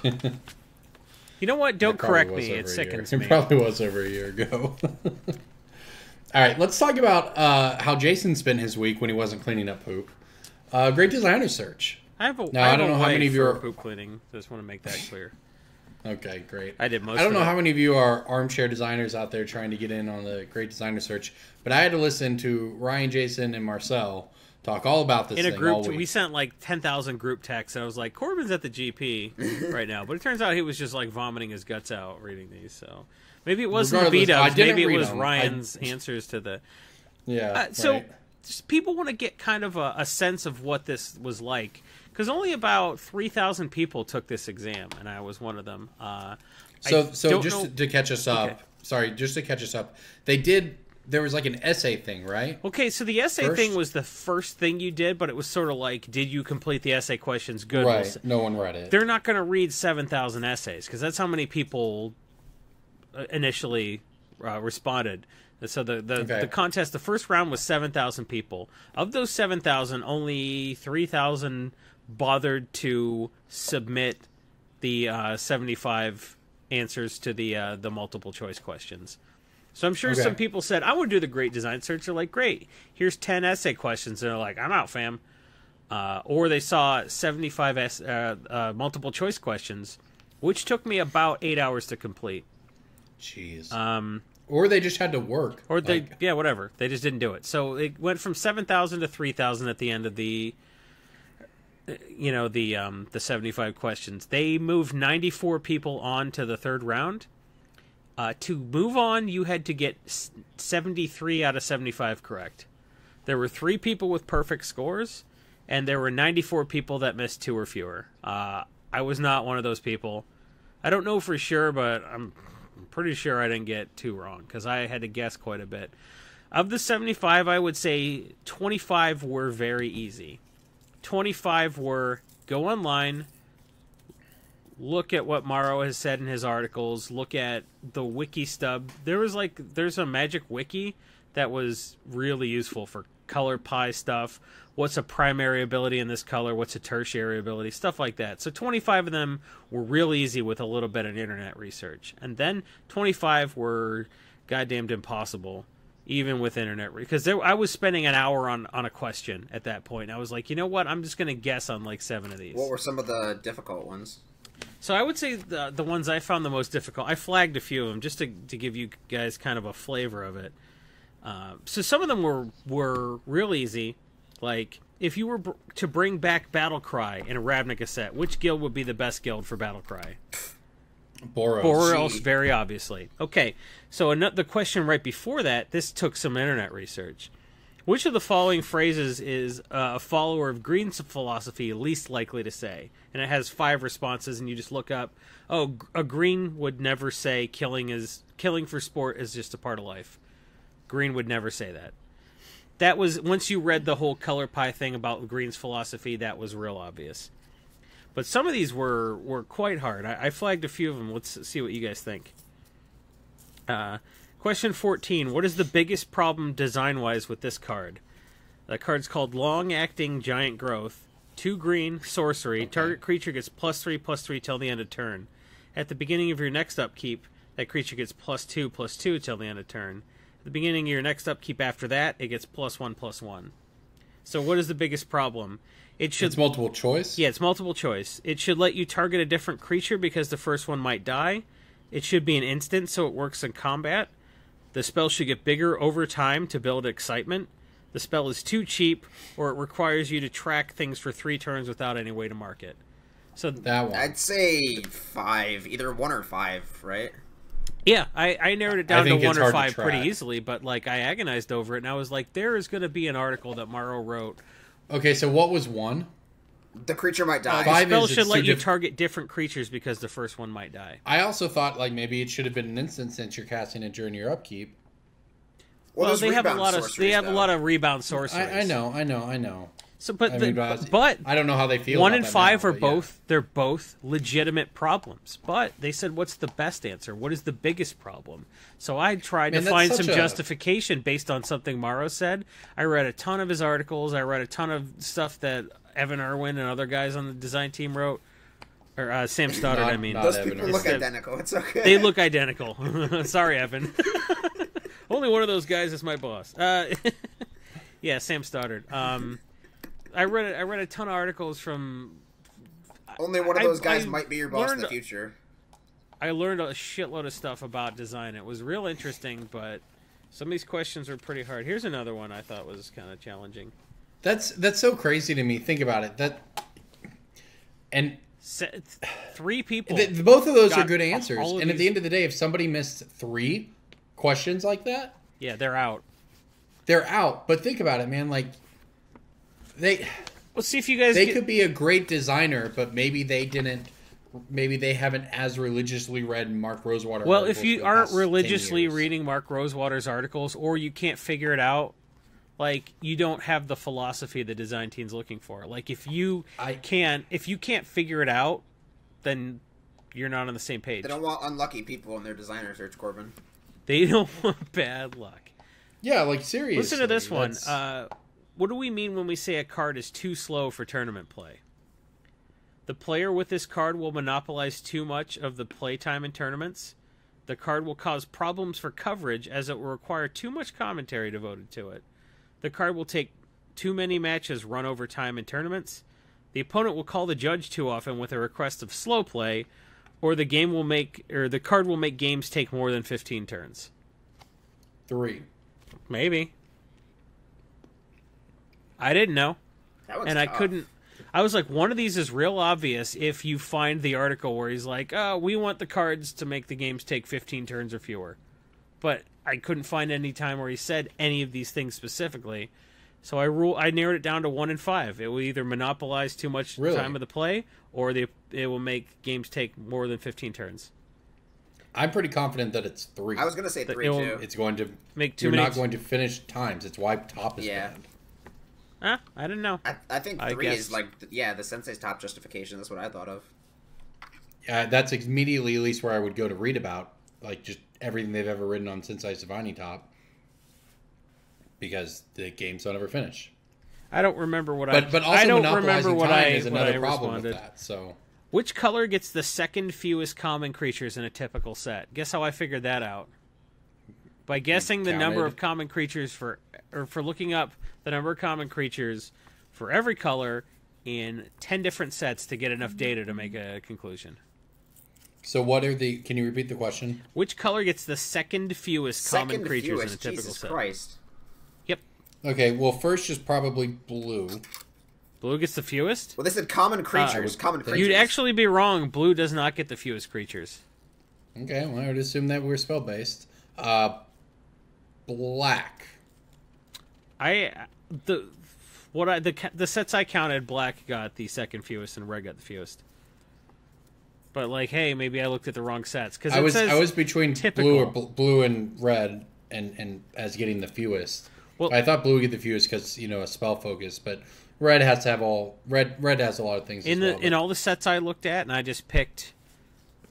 You know what? Don't It probably correct was me. over It a sickens year. me. It probably was over a year ago. All right, let's talk about how Jason spent his week when he wasn't cleaning up poop. Great designer search. I have a, Now, I I have don't a know how many wife of you for are- poop cleaning. Just want to make that clear. Okay, great. I did most. I don't of know it. how many of you are armchair designers out there trying to get in on the great designer search, but I had to listen to Ryan, Jason, and Marcel Talk all about this in a thing group. all week. We sent like 10,000 group texts, and I was like, Corbin's at the GP right now, but it turns out he was just like vomiting his guts out reading these. So maybe it wasn't the Bdubs. Maybe it was Ryan's answers to the. Yeah. So just people want to get kind of a sense of what this was like, because only about 3,000 people took this exam, and I was one of them. So just to catch us up, just to catch us up, there was like an essay thing, right? Okay, so the essay thing was the first thing you did, but it was sort of like, did you complete the essay questions? Good. Right, no one read it. They're not going to read 7,000 essays, because that's how many people initially responded. So the contest, the first round was 7,000 people. Of those 7,000, only 3,000 bothered to submit the 75 answers to the multiple choice questions. So I'm sure some people said, I would do the Great Design Search. They're like, great, here's 10 essay questions. And they're like, I'm out, fam. Or they saw 75 multiple choice questions, which took me about 8 hours to complete. Jeez. Or they just had to work. Or whatever. They just didn't do it. So it went from 7,000 to 3,000 at the end of the 75 questions. They moved 94 people on to the third round. To move on, you had to get 73 out of 75 correct. There were 3 people with perfect scores, and there were 94 people that missed 2 or fewer. I was not one of those people. I don't know for sure, but I'm pretty sure I didn't get 2 wrong, because I had to guess quite a bit. Of the 75, I would say 25 were very easy. 25 were go online, look at what Morrow has said in his articles, look at the wiki stub. There's a magic wiki that was really useful for color pie stuff. What's a primary ability in this color? What's a tertiary ability? Stuff like that. So 25 of them were real easy with a little bit of internet research. And then 25 were goddamned impossible, even with internet. Because I was spending an hour on a question at that point. I was like, you know what? I'm just going to guess on like 7 of these. What were some of the difficult ones? So I would say the ones I found the most difficult, I flagged a few of them just to give you guys kind of a flavor of it. So some of them were real easy. Like, if you were to bring back Battlecry in a Ravnica set, which guild would be the best guild for Battlecry? Boros, very obviously. Okay, so the question right before that, this took some internet research. Which of the following phrases is a follower of Green's philosophy least likely to say? And it has 5 responses, and you just look up, a Green would never say killing for sport is just a part of life. Green would never say that. That was, once you read the whole color pie thing about Green's philosophy, that was real obvious. But some of these were quite hard. I flagged a few of them. Let's see what you guys think. Question 14. What is the biggest problem design-wise with this card? The card's called Long-Acting Giant Growth. 2 green, sorcery. Okay. Target creature gets +3/+3 till the end of turn. At the beginning of your next upkeep, that creature gets +2/+2 till the end of turn. At the beginning of your next upkeep after that, it gets +1/+1. So what is the biggest problem? It's multiple choice? Yeah, it's multiple choice. It should let you target a different creature because the first one might die. It should be an instant so it works in combat. The spell should get bigger over time to build excitement. The spell is too cheap, or it requires you to track things for 3 turns without any way to mark it. So that one. I'd say 5, either 1 or 5, right? Yeah, I narrowed it down to 1 or 5 pretty easily, but like I agonized over it, and I was like, there is going to be an article that Morrow wrote. Okay, so what was 1? The creature might die. The spell should let you target different creatures because the first one might die. I also thought like maybe it should have been an instant since you're casting it during your upkeep. Well, they have a lot of rebound sorceries. I know. So, but I don't know how they feel. 1 and 5 are both they're both legitimate problems. But they said, what's the best answer? What is the biggest problem? So I tried to find some justification based on something Morrow said. I read a ton of his articles. I read a ton of stuff that Evan Irwin and other guys on the design team wrote. Or Sam Stoddard, I mean. Those people look identical. It's okay. They look identical. Sorry, Evan. Only one of those guys is my boss. Yeah, Sam Stoddard. I read a ton of articles from. Only one of those guys might be your boss in the future. I learned a shitload of stuff about design. It was real interesting, but some of these questions were pretty hard. Here's another one I thought was kind of challenging. That's so crazy to me. Think about it. And 3 people. Both of those are good answers. And at the end of the day, if somebody missed 3 questions like that, yeah, they're out. They're out. But think about it, man. Like let's see if you guys. They could be a great designer, but maybe they didn't. Maybe they haven't as religiously read Mark Rosewater. Well, if you aren't religiously reading Mark Rosewater's articles, or you can't figure it out, like you don't have the philosophy the design team's looking for. Like if you can't figure it out, then you're not on the same page. They don't want unlucky people in their designer search, Corbin. They don't want bad luck. Yeah, like seriously. Listen to this one. What do we mean when we say a card is too slow for tournament play? The player with this card will monopolize too much of the playtime in tournaments. The card will cause problems for coverage as it will require too much commentary devoted to it. The card will take too many matches run over time in tournaments. The opponent will call the judge too often with a request of slow play, or the card will make games take more than 15 turns. 3. Maybe. I didn't know. And I couldn't. I was like, one of these is real obvious if you find the article where he's like, oh, we want the cards to make the games take 15 turns or fewer. But I couldn't find any time where he said any of these things specifically. So I narrowed it down to 1 and 5. It will either monopolize too much time of the play, or it will make games take more than 15 turns. I'm pretty confident that it's 3. I was going to say 3 too. It's going to make too You're many. not going to finish times. It's why top is banned. I didn't know. I think 3 is like, the Sensei's top justification. That's what I thought of. Yeah, that's immediately at least where I would go to read about, like, just everything they've ever written on Sensei Savani top. Because the games don't ever finish. I don't remember what but also I don't monopolizing remember what time I is another what I problem responded. with that. So, which color gets the second fewest common creatures in a typical set? Guess how I figured that out? By guessing the number of common creatures for looking up the number of common creatures for every color in 10 different sets to get enough data to make a conclusion. So can you repeat the question? Which color gets the second fewest common creatures in a typical Jesus set? Christ. Yep. Okay, well, first is probably blue. Blue gets the fewest? Well, they said common creatures. Common creatures. You'd actually be wrong. Blue does not get the fewest creatures. Okay, well, I would assume that we're spell-based. Black. The sets I counted, black got the second fewest and red got the fewest. But like, hey, maybe I looked at the wrong sets because I was between typical. blue and red, and as getting the fewest. Well, I thought blue would get the fewest because a spell focus, but red has to have red has a lot of things. In all the sets I looked at, and I just picked,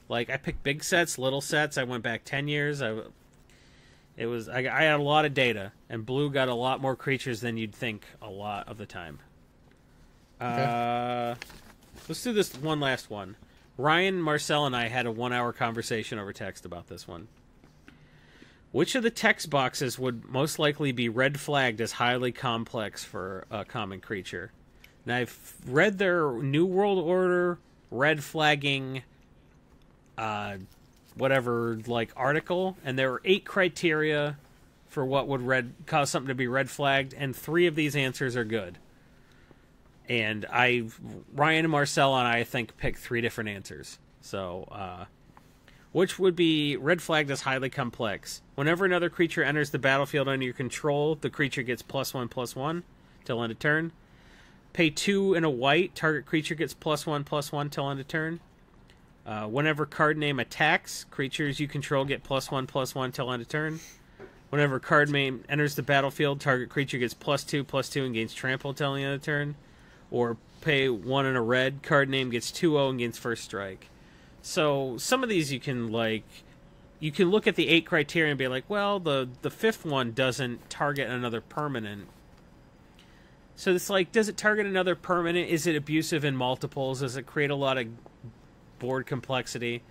I picked big sets, little sets. I went back 10 years. I had a lot of data, and blue got a lot more creatures than you'd think a lot of the time. Okay. Let's do this one last one. Ryan, Marcel, and I had a 1-hour conversation over text about this one. Which of the text boxes would most likely be red flagged as highly complex for a common creature? And I've read their New World Order red flagging article, and there were 8 criteria for what would cause something to be red flagged, and 3 of these answers are good. And Ryan and Marcel and I think picked 3 different answers. So, which would be red flagged as highly complex? Whenever another creature enters the battlefield under your control, the creature gets +1/+1 till end of turn. Pay 2 and a white, target creature gets +1/+1 till end of turn. Whenever card name attacks, creatures you control get +1/+1 till end of turn. Whenever card name enters the battlefield, target creature gets +2/+2 and gains trample till the end of the turn. Or pay 1 and a red, card name gets 2/0 and gains first strike. So some of these you can look at the 8 criteria and be like, well, the 5th one doesn't target another permanent. So it's like, does it target another permanent? Is it abusive in multiples? Does it create a lot of board complexity?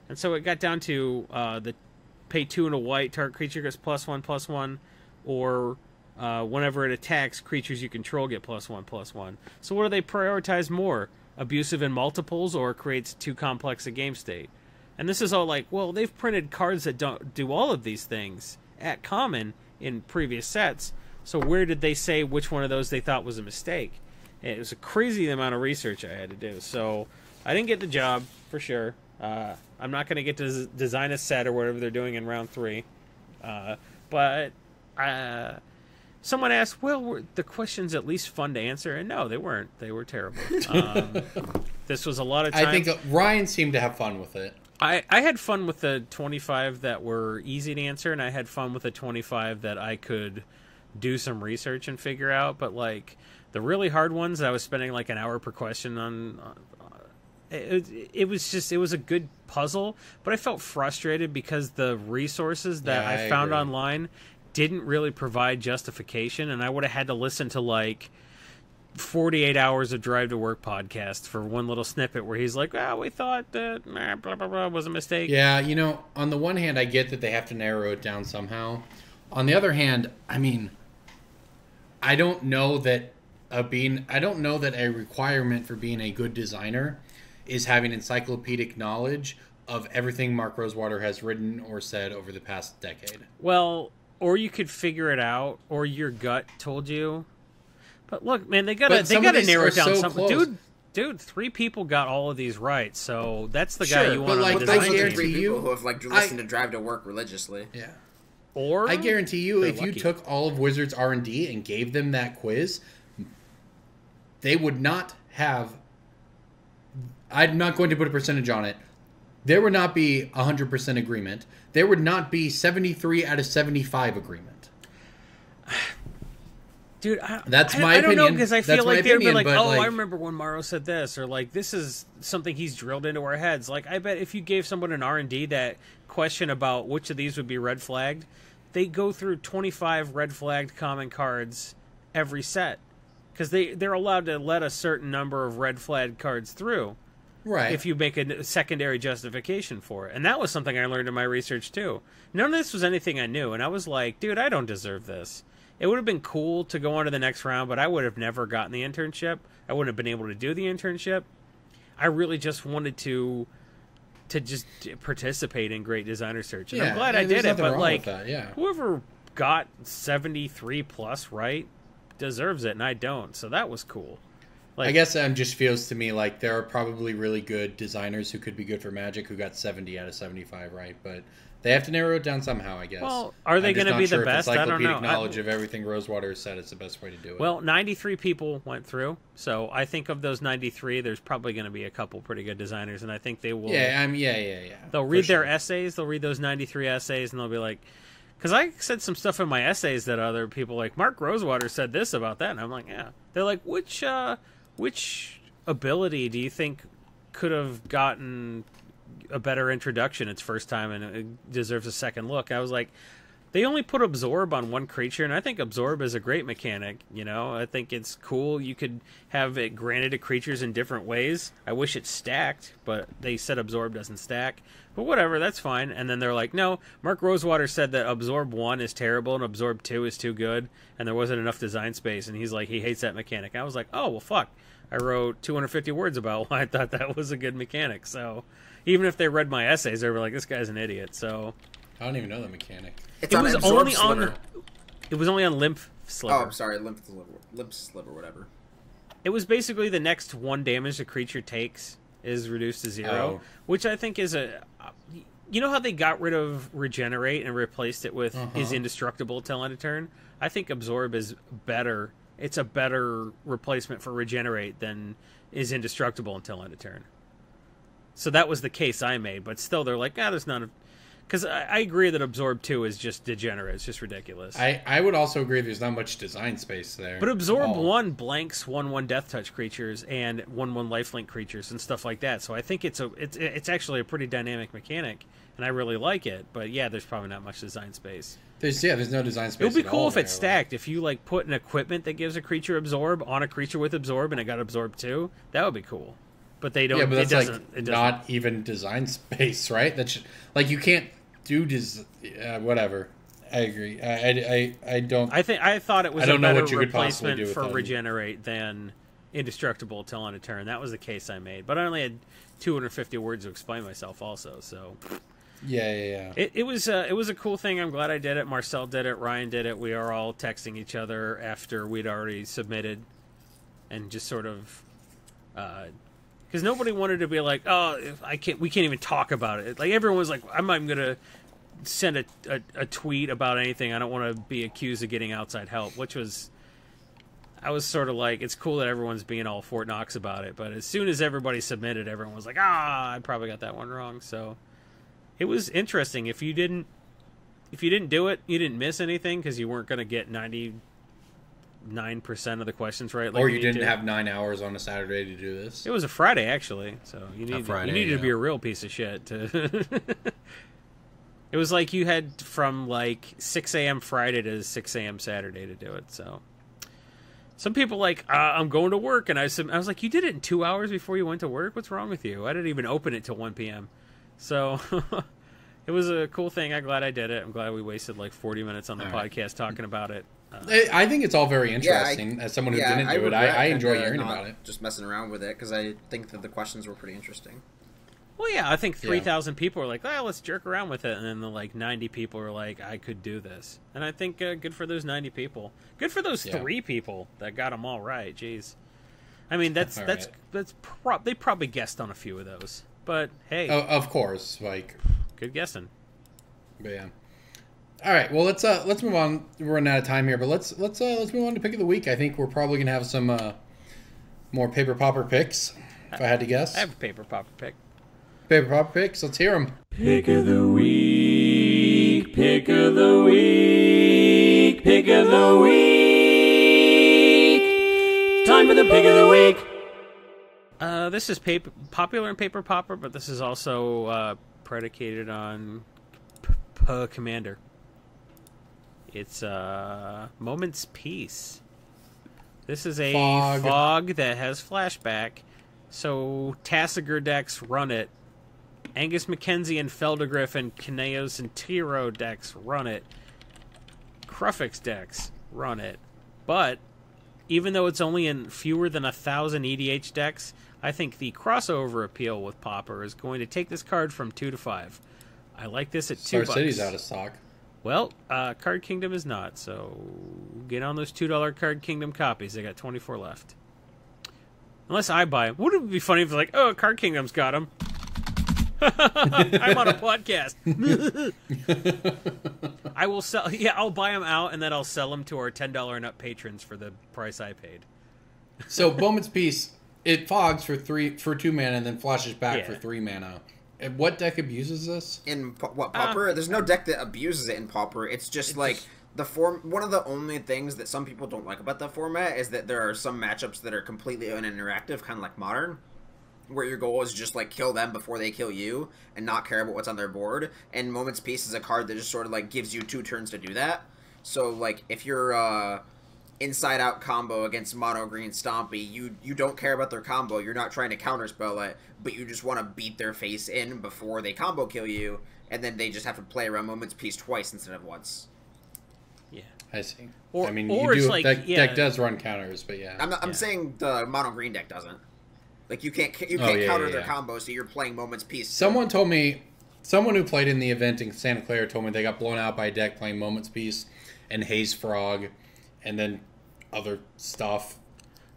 And so it got down to the pay 2 and a white, target creature gets +1/+1, or whenever it attacks, creatures you control get +1/+1. So what do they prioritize more? Abusive in multiples, or creates too complex a game state? And this is all like, well, they've printed cards that don't do all of these things at common in previous sets, So where did they say which one of those they thought was a mistake? It was a crazy amount of research I had to do. So I didn't get the job, for sure. I'm not going to get to design a set or whatever they're doing in round 3. But someone asked, well, were the questions at least fun to answer? And no, they weren't. They were terrible. This was a lot of time. I think Ryan seemed to have fun with it. I had fun with the 25 that were easy to answer, and I had fun with the 25 that I could do some research and figure out. But, like, the really hard ones, I was spending, like, an hour per question on it was a good puzzle, but I felt frustrated because the resources that I found online didn't really provide justification, and I would have had to listen to, like, 48 hours of Drive to Work podcast for one little snippet where he's like, we thought that blah, blah, blah was a mistake. Yeah, you know, on the one hand, I get that they have to narrow it down somehow. On the other hand, I mean, I don't know that a requirement for being a good designer is having encyclopedic knowledge of everything Mark Rosewater has written or said over the past decade. Well, or you could figure it out, or your gut told you. But look, man, they gotta narrow it down. So dude, 3 people got all of these right, so that's the guy you want on the design team. 3 people who have listened to Drive to Work religiously. Yeah. Or I guarantee you, if you took all of Wizards R&D and gave them that quiz, they would not have. I'm not going to put a percentage on it. There would not be 100% agreement. There would not be 73 out of 75 agreement. Dude, that's my opinion. I don't know, because I feel like they'd be like, I remember when Morrow said this, or like, this is something he's drilled into our heads. Like, I bet if you gave someone an R&D that question about which of these would be red flagged, they go through 25 red flagged common cards every set, because they're allowed to let a certain number of red flagged cards through. Right. If you make a secondary justification for it. And that was something I learned in my research, too. None of this was anything I knew. And I was like, dude, I don't deserve this. It would have been cool to go on to the next round, but I would have never gotten the internship. I wouldn't have been able to do the internship. I really just wanted to just participate in Great Designer Search. And I'm glad I did it. But, like, whoever got 73 plus right deserves it, and I don't. So that was cool. Like, I guess it just feels to me like there are probably really good designers who could be good for Magic who got 70 out of 75 right, but they have to narrow it down somehow, I guess. Well, are they going to be the best? I don't know. Knowledge of everything Rosewater said is the best way to do it. Well, 93 people went through, so I think of those 93, there's probably going to be a couple pretty good designers, and I think they will. Yeah. They'll read their essays. They'll read those 93 essays, and they'll be like, because I said some stuff in my essays that other people like Mark Rosewater said this about that, and I'm like, yeah. They're like, which ability do you think could have gotten a better introduction its first time and it deserves a second look? I was like, they only put Absorb on one creature, and I think Absorb is a great mechanic. You know, I think it's cool. You could have it granted to creatures in different ways. I wish it stacked, but they said Absorb doesn't stack. But whatever, that's fine. And then they're like, no, Mark Rosewater said that Absorb 1 is terrible and Absorb 2 is too good, and there wasn't enough design space, and he's like, he hates that mechanic. I was like, oh, well, fuck. I wrote 250 words about why I thought that was a good mechanic. So even if they read my essays, they were like, this guy's an idiot. So I don't even know the mechanic. It was only on Lymph Sliver. Oh, I'm sorry, Lymph Sliver, whatever. It was basically the next 1 damage the creature takes is reduced to 0, which I think is a... You know how they got rid of Regenerate and replaced it with is indestructible till end of turn? I think Absorb is better. It's a better replacement for Regenerate than is indestructible until end of turn. So that was the case I made, but still they're like, there's none of... Because I agree that Absorb 2 is just degenerate. It's just ridiculous. I would also agree there's not much design space there. But Absorb 1 blanks 1/1 Death Touch creatures and 1/1 Lifelink creatures and stuff like that. So I think it's actually a pretty dynamic mechanic, and I really like it. But yeah, there's probably not much design space. There's no design space. It would be cool if it's stacked. If you like put an equipment that gives a creature Absorb on a creature with Absorb and it got Absorb 2, that would be cool. But they don't. Yeah, but that's it doesn't. Not even design space, right? That's like you can't do whatever. I agree. I don't. I thought it was a better replacement for Regenerate than Indestructible till end of turn. That was the case I made. But I only had 250 words to explain myself also. So Yeah. It was a cool thing. I'm glad I did it. Marcel did it. Ryan did it. We are all texting each other after we'd already submitted, and just sort of, because nobody wanted to be like, oh, we can't even talk about it. Like everyone was like, I'm not even gonna send a tweet about anything. I don't want to be accused of getting outside help, which was. I was sort of like, it's cool that everyone's being all Fort Knox about it, but as soon as everybody submitted, everyone was like, I probably got that one wrong. So it was interesting. If you didn't do it, you didn't miss anything because you weren't going to get 99% of the questions right. Or you didn't have 9 hours on a Saturday to do this. It was a Friday, actually, so you needed to be a real piece of shit to. It was like you had from like 6 a.m. Friday to 6 a.m. Saturday to do it. So. Some people like, I'm going to work, and I was like, you did it in 2 hours before you went to work? What's wrong with you? I didn't even open it till 1 p.m. So it was a cool thing. I'm glad I did it. I'm glad we wasted like 40 minutes on the podcast talking about it. I think it's all very interesting. As someone who didn't do it, I enjoy hearing about it. Just messing around with it, because I think that the questions were pretty interesting. Well, yeah, I think 3,000 people were like, let's jerk around with it. And then the 90 people were like, I could do this. And I think good for those 90 people. Good for those 3 people that got them all right. Jeez. I mean, they probably guessed on a few of those. But, hey. Of course. Good guessing. But, yeah. All right, well, let's move on. We're running out of time here, but let's move on to Pick of the Week. I think we're probably going to have some more Paper Pauper picks, if I had to guess. I have a Paper Pauper pick. Paper Pauper picks. Let's hear them. Pick of the week. Pick of the week. Pick of the week. Time for the pick of the week. This is popular in Paper Pauper, but this is also predicated on Commander. It's Moment's Peace. This is a fog that has flashback, so Tassiger decks run it. Angus McKenzie and Feldegriff and Kineos and Tiro decks run it. Kruffix decks run it. But even though it's only in fewer than 1,000 EDH decks, I think the crossover appeal with Pauper is going to take this card from 2 to 5. I like this at $2. Star City's out of stock. Well, Card Kingdom is not, so get on those $2 Card Kingdom copies. They got 24 left. Unless I buy them. Wouldn't it be funny if it's like, oh, Card Kingdom's got them? I'm on a podcast. I will sell. Yeah, I'll buy them out, and then I'll sell them to our $10 and up patrons for the price I paid. So, Moment's Peace, it fogs for 2 mana and then flashes back for 3 mana. And what deck abuses this? In Pauper? There's no deck that abuses it in Pauper. It's just the form. One of the only things that some people don't like about the format is that there are some matchups that are completely uninteractive, kind of like Modern, where your goal is just kill them before they kill you and not care about what's on their board. And Moment's Peace is a card that just sort of gives you 2 turns to do that. So if you're inside out combo against mono green Stompy, you don't care about their combo. You're not trying to counterspell it, but you just want to beat their face in before they combo kill you, and then they just have to play around Moment's Peace twice instead of once. Yeah, I see. Or deck does run counters, but yeah. I'm saying the mono green deck doesn't. You can't counter their combo, so you're playing Moment's Peace. Someone told me, someone who played in the event in Santa Clara told me they got blown out by a deck playing Moment's Peace and Haze Frog, and then other stuff.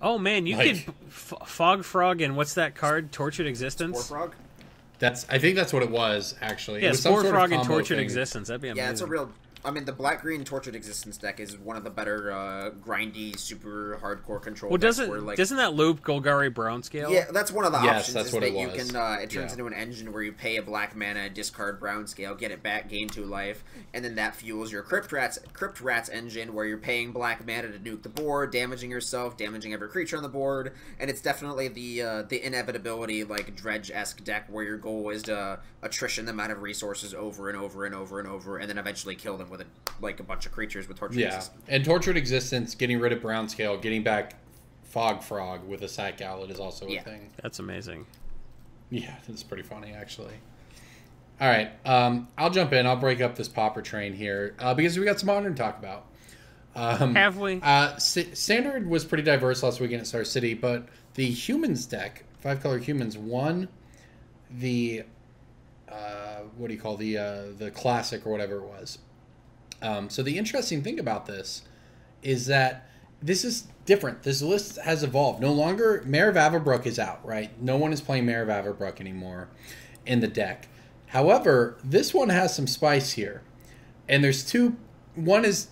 Oh man, you could Fog Frog and what's that card? Tortured Existence. Spore Frog. I think that's what it was actually. Yeah, it was Spore Frog and Tortured Existence. That'd be amazing. Yeah, it's a real. I mean, the black-green Tortured Existence deck is one of the better grindy, super hardcore control decks. Doesn't that loop Golgari Brown Scale? Yeah, that's one of the options. That's what you can. It turns into an engine where you pay a black mana, discard Brown Scale, get it back, gain 2 life, and then that fuels your Crypt Rats engine, where you're paying black mana to nuke the board, damaging yourself, damaging every creature on the board, and it's definitely the inevitability Dredge-esque deck where your goal is to attrition the amount of resources over and over and over and over, and then eventually kill them with a bunch of creatures with Tortured Existence. And Tortured Existence, getting rid of Brown Scale, getting back Fog Frog with a Sack Outlet is also a thing. That's amazing. Yeah, it's pretty funny, actually. All right, I'll jump in. I'll break up this Pauper train here because we got some Modern to talk about. Have we? Standard was pretty diverse last weekend at Star City, but the Humans deck, 5-color Humans, won the what do you call the classic or whatever it was. So the interesting thing about this is that this is different. This list has evolved. No longer Mayor of Averbrook is out, right? No one is playing Mayor of Averbrook anymore in the deck. However, this one has some spice here. And there's two. One is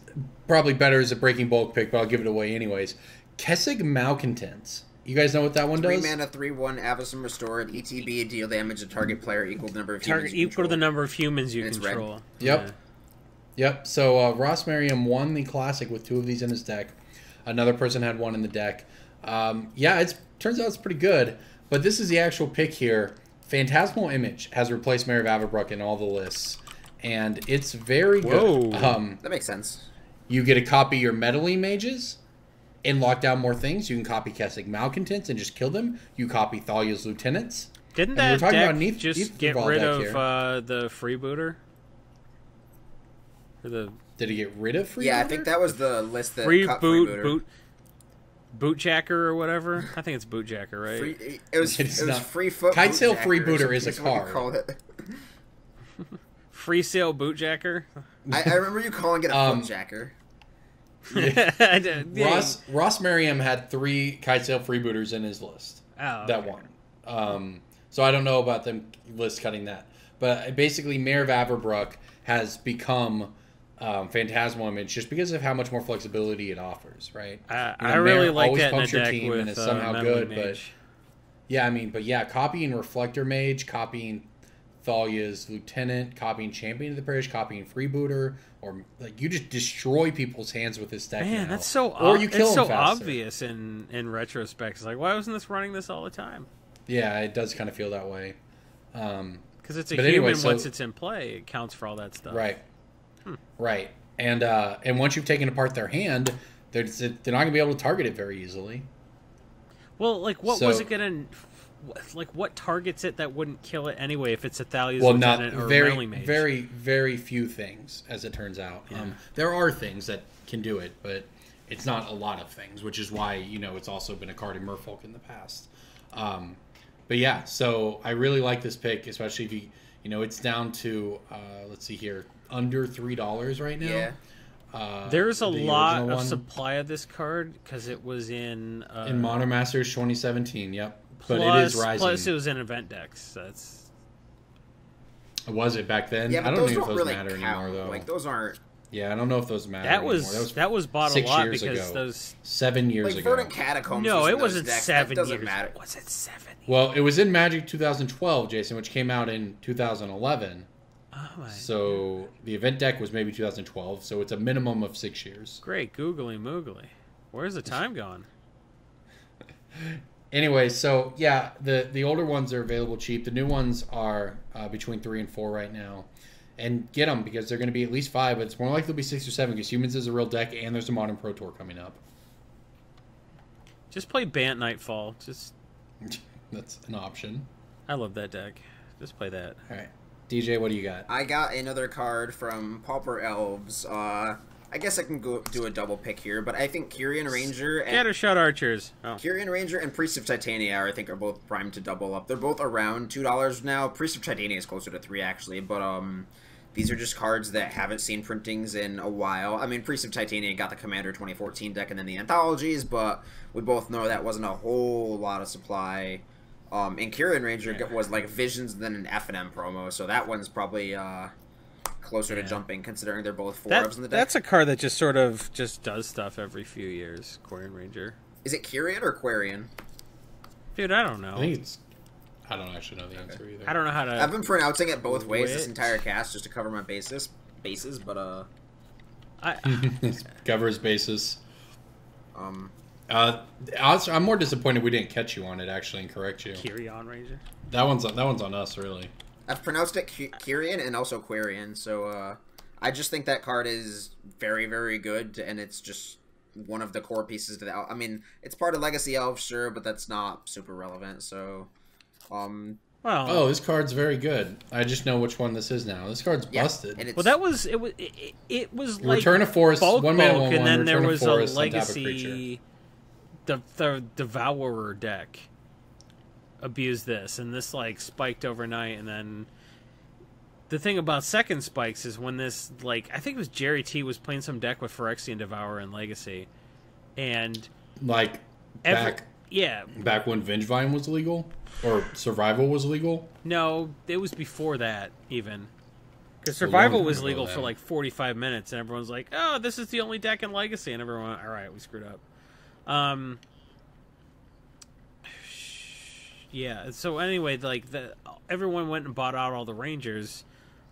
probably better as a Breaking Bulk pick, but I'll give it away anyways. Kessig Malcontents. You guys know what that one does? 3 mana, 3/1, Avacyn Restored, ETB, deal damage to target player equal to the number of humans equal to the number of humans you control. Red. Yep. Yeah. Yep. So Ross Merriam won the Classic with 2 of these in his deck. Another person had 1 in the deck. Yeah, it turns out it's pretty good. But this is the actual pick here. Phantasmal Image has replaced Mayor of Averbrook in all the lists. And it's very good. That makes sense. You get to copy your meddling mages and lock down more things. You can copy Kessig Malcontents and just kill them. You copy Thalia's lieutenants. Didn't that deck just get rid of the freebooter? Did he get rid of freebooter? Yeah, I think that was the list that cut freebooter. Bootjacker or whatever. I think it's Bootjacker, right? It was free foot. Kitesail Freebooter is a card. Call it. Free sale Bootjacker. I remember you calling it a footjacker. Yeah. Ross Merriam had 3 Kitesail Freebooters in his list. Oh, that one. So I don't know about them list cutting that. But basically, Mayor of Averbrook has become Phantasmal Image just because of how much more flexibility it offers, right? I really like that in a deck with and it's somehow good, Mage. but copying Reflector Mage, copying Thalia's Lieutenant, copying Champion of the Parish, copying Freebooter, or like you just destroy people's hands with this deck. Man, now. that's so or you kill it's them so faster. obvious in retrospect. It's like, why wasn't this running this all the time? Yeah, it does kind of feel that way. Because it's a human. Anyway, once it's in play, it counts for all that stuff. Right. Right. And once you've taken apart their hand, they're not going to be able to target it very easily. Well, like, what was it going to... Like, what targets it that wouldn't kill it anyway if it's a Thalia's Lieutenant or a Melee Mage? Very, very few things, as it turns out. Yeah. There are things that can do it, but it's not a lot of things, which is why, it's also been a card in Merfolk in the past. But yeah, so I really like this pick, especially if you, it's down to, let's see here, under $3 right now. Yeah. There's a lot of supply of this card because it was in Modern Masters 2017. Yep, plus, but it is rising. Plus, it was in event decks. That's was it back then? Yeah, but I don't know if those really matter count. anymore though. Like those aren't. Yeah, I don't know if those matter. That was bought a lot because those 7 years ago. Verdant Catacombs. No, it wasn't decks. 7 that doesn't years. Matter. Was it 7? Well, it was in Magic 2012, Jason, which came out in 2011. Oh my. So the event deck was maybe 2012, so it's a minimum of 6 years. Great, googly moogly. Where's the time gone? Anyway, so yeah, the older ones are available cheap. The new ones are between 3 and 4 right now. And get them because they're going to be at least 5, but it's more likely to be 6 or 7 because Humans is a real deck and there's a Modern Pro Tour coming up. Just play Bant Nightfall. That's an option. I love that deck. Just play that. All right. DJ, what do you got? I got another card from Pauper Elves. I guess I can go do a double pick here, but I think Kyrian Ranger and Scattershot Archers. Kyrian Ranger and Priest of Titania I think are both primed to double up. They're both around $2 now. Priest of Titania is closer to 3 actually, but these are just cards that haven't seen printings in a while. I mean, Priest of Titania got the Commander 2014 deck and then the anthologies, but we both know that wasn't a whole lot of supply. And Kyrian Ranger was like Visions and then an F&M promo, so that one's probably closer to jumping considering they're both 4-ofs in the deck. That's a card that just sort of just does stuff every few years, Kyrian Ranger. Is it Kyrian or Quarian? Dude, I don't know. I don't actually know the answer either. I don't know how to... I've been pronouncing it both ways this entire cast just to cover my bases, but cover his bases. I'm more disappointed we didn't catch you on it actually and correct you. Kyrian Ranger. That one's on us really. I've pronounced it Kyrian and also Quarian, so I just think that card is very, very good, and it's just one of the core pieces to the. I mean, it's part of Legacy Elves, sure, but that's not super relevant. So, this card's very good. I just know which one this is now. This card's busted. And well, that was it was like Return of Forest, bulk, 1 mana, 1/1, and then there Return was of Forest, a Legacy. The Devourer deck abused this, and this like spiked overnight, and then the thing about second spikes is when this, like, I think it was Jerry T was playing some deck with Phyrexian Devourer in Legacy, and Like back when Vengevine was legal or Survival was legal. No, it was before that even. Because Survival was legal then. for like 45 minutes, and everyone's like, "Oh, this is the only deck in Legacy," and everyone went, "All right, we screwed up." Yeah. So anyway, like everyone went and bought out all the Rangers,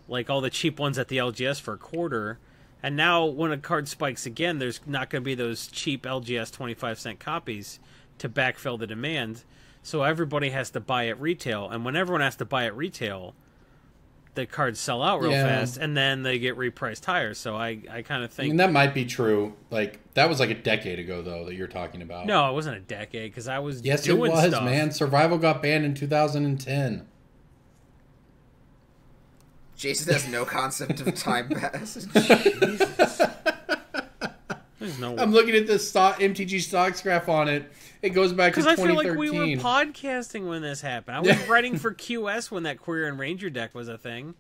like all the cheap ones at the LGS for a quarter, and now when a card spikes again, there's not going to be those cheap LGS 25-cent copies to backfill the demand. So everybody has to buy at retail, and when everyone has to buy at retail, the cards sell out real fast, and then they get repriced higher. So I kind of think... I mean, that might be true. Like, that was like a decade ago, though, that you're talking about. No, it wasn't a decade, because I was yes, doing it was, stuff. man. Survival got banned in 2010. Jason has no concept of time passage. There's no... I'm looking at this MTG stocks graph on it. It goes back to 2013. Because I feel like we were podcasting when this happened. I was writing for QS when that Queer and Ranger deck was a thing.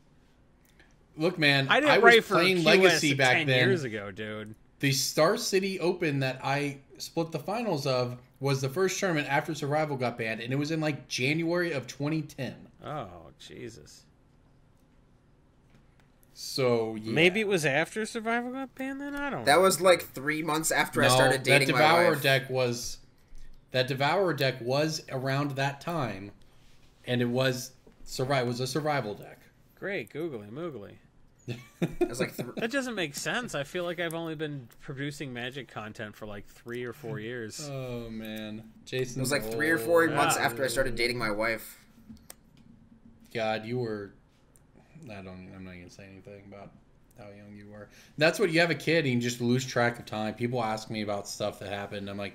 Look, man, I didn't was write for playing QS Legacy back 10 then. years ago, dude. The Star City Open that I split the finals of was the first tournament after Survival got banned, and it was in like January of 2010. Oh, Jesus. So, yeah. Maybe it was after Survival got banned then? I don't know. That was like 3 months after I started dating my wife. That Devourer deck was around that time, and it was a survival deck. Great, googly moogly. It was like that doesn't make sense. I feel like I've only been producing Magic content for like 3 or 4 years. Oh man, Jason. It was like 3 or 4 months after I started dating my wife. God, you were. I'm not gonna say anything about how young you were. That's what you have a kid and you just lose track of time. People ask me about stuff that happened. I'm like,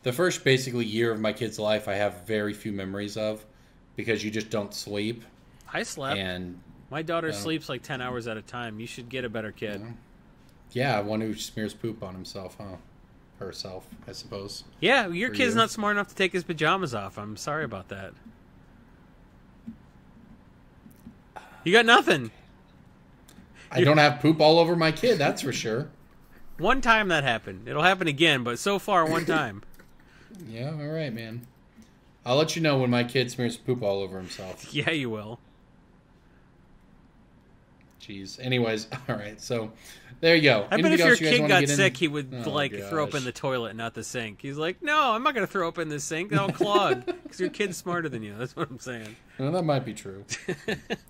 the first basically year of my kid's life, I have very few memories of because you just don't sleep. I slept. And my daughter sleeps like 10 hours at a time. You should get a better kid. Yeah, one who smears poop on himself, huh? Herself, I suppose. Yeah, your kid's not smart enough to take his pajamas off. I'm sorry about that. You got nothing. I don't have poop all over my kid, that's for sure. One time that happened. It'll happen again, but so far, one time. Yeah, all right, man. I'll let you know when my kid smears poop all over himself. Yeah, you will. Jeez. Anyways, all right. So there you go. I bet if your kid got sick, he would throw up in the toilet, not the sink. He's like, "No, I'm not going to throw up in the sink. It'll clog." Because your kid's smarter than you. That's what I'm saying. Well, that might be true.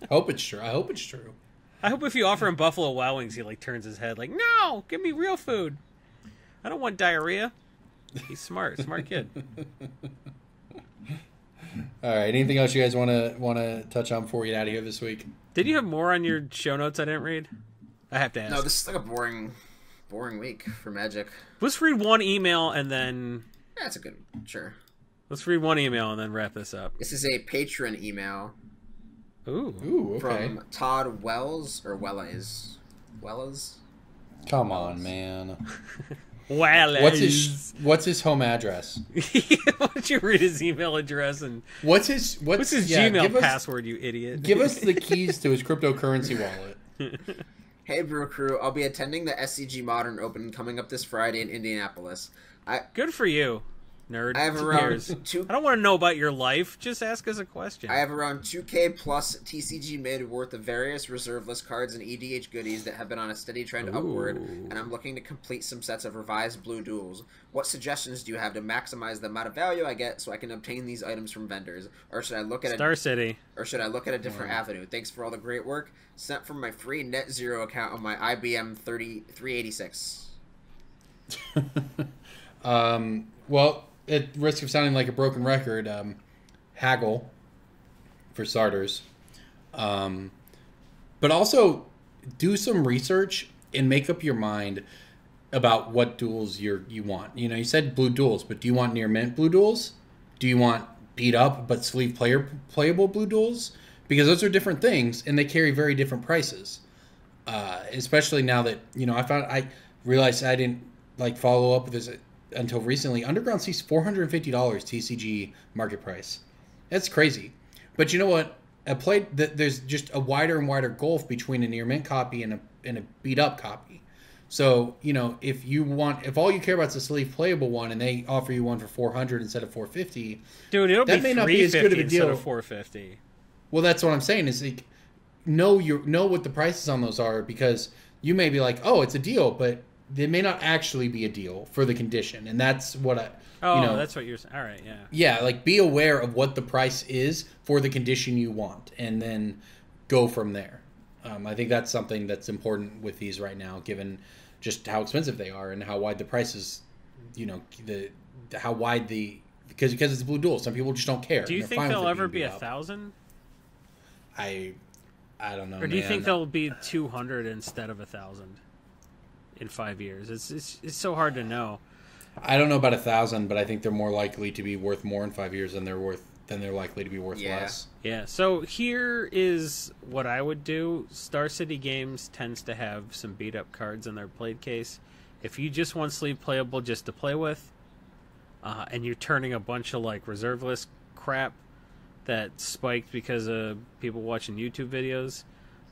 Hope it's true. I hope it's true. I hope if you offer him Buffalo Wild Wings, he like turns his head like, "No, give me real food. I don't want diarrhea." He's smart kid. All right. Anything else you guys want to touch on before we get out of here this week? Did you have more on your show notes I didn't read? I have to ask. No, this is like a boring week for Magic. Let's read one email and then... Yeah, it's a good... Sure. Let's read one email and then wrap this up. This is a patron email. Ooh, okay. From Todd Wells, or Wellas. Come on, man. Wellas. What's his home address? Why don't you read his email address and... What's his Gmail password, you idiot? Give us the keys to his cryptocurrency wallet. Hey, Brew Crew. I'll be attending the SCG Modern Open coming up this Friday in Indianapolis. Good for you, nerd. I have around I don't want to know about your life. Just ask us a question. I have around 2K plus TCG mid worth of various reserve list cards and EDH goodies that have been on a steady trend upward, and I'm looking to complete some sets of revised blue duels. What suggestions do you have to maximize the amount of value I get so I can obtain these items from vendors? Or should I look at Star City? Or should I look at a different avenue? Thanks for all the great work. Sent from my free Net Zero account on my IBM 386. Well, at risk of sounding like a broken record, haggle for starters. But also do some research and make up your mind about what duels you want. You know, you said blue duels, but do you want near mint blue duels? Do you want beat up but sleeve playable blue duels? Because those are different things and they carry very different prices. Especially now that, you know, I realized I didn't follow up with this until recently. Underground sees $450 TCG market price. That's crazy. But you know what? there's just a wider and wider gulf between a near mint copy and a beat up copy. So, you know, if all you care about is a sleeve playable one and they offer you one for 400 instead of 450, dude, it'll that be may not be as good of a deal. Instead of 450. Well, that's what I'm saying is like, know what the prices on those are, because you may be like, oh, it's a deal, but it may not actually be a deal for the condition. And that's what that's what you're saying. All right. Yeah. Yeah. Like, be aware of what the price is for the condition you want and then go from there. I think that's something that's important with these right now, given just how expensive they are and how wide the prices, you know, because it's a blue duel. Some people just don't care. Do you think they'll ever be 1,000? I don't know. Or do you think they'll be 200 instead of 1,000 in 5 years? It's so hard to know. I don't know about 1,000, but I think they're more likely to be worth more in 5 years than they're likely to be worth less. Yeah. So here is what I would do. Star City Games tends to have some beat up cards in their played case. If you just want sleeve playable just to play with, and you're turning a bunch of like reserve list crap that spiked because of people watching YouTube videos,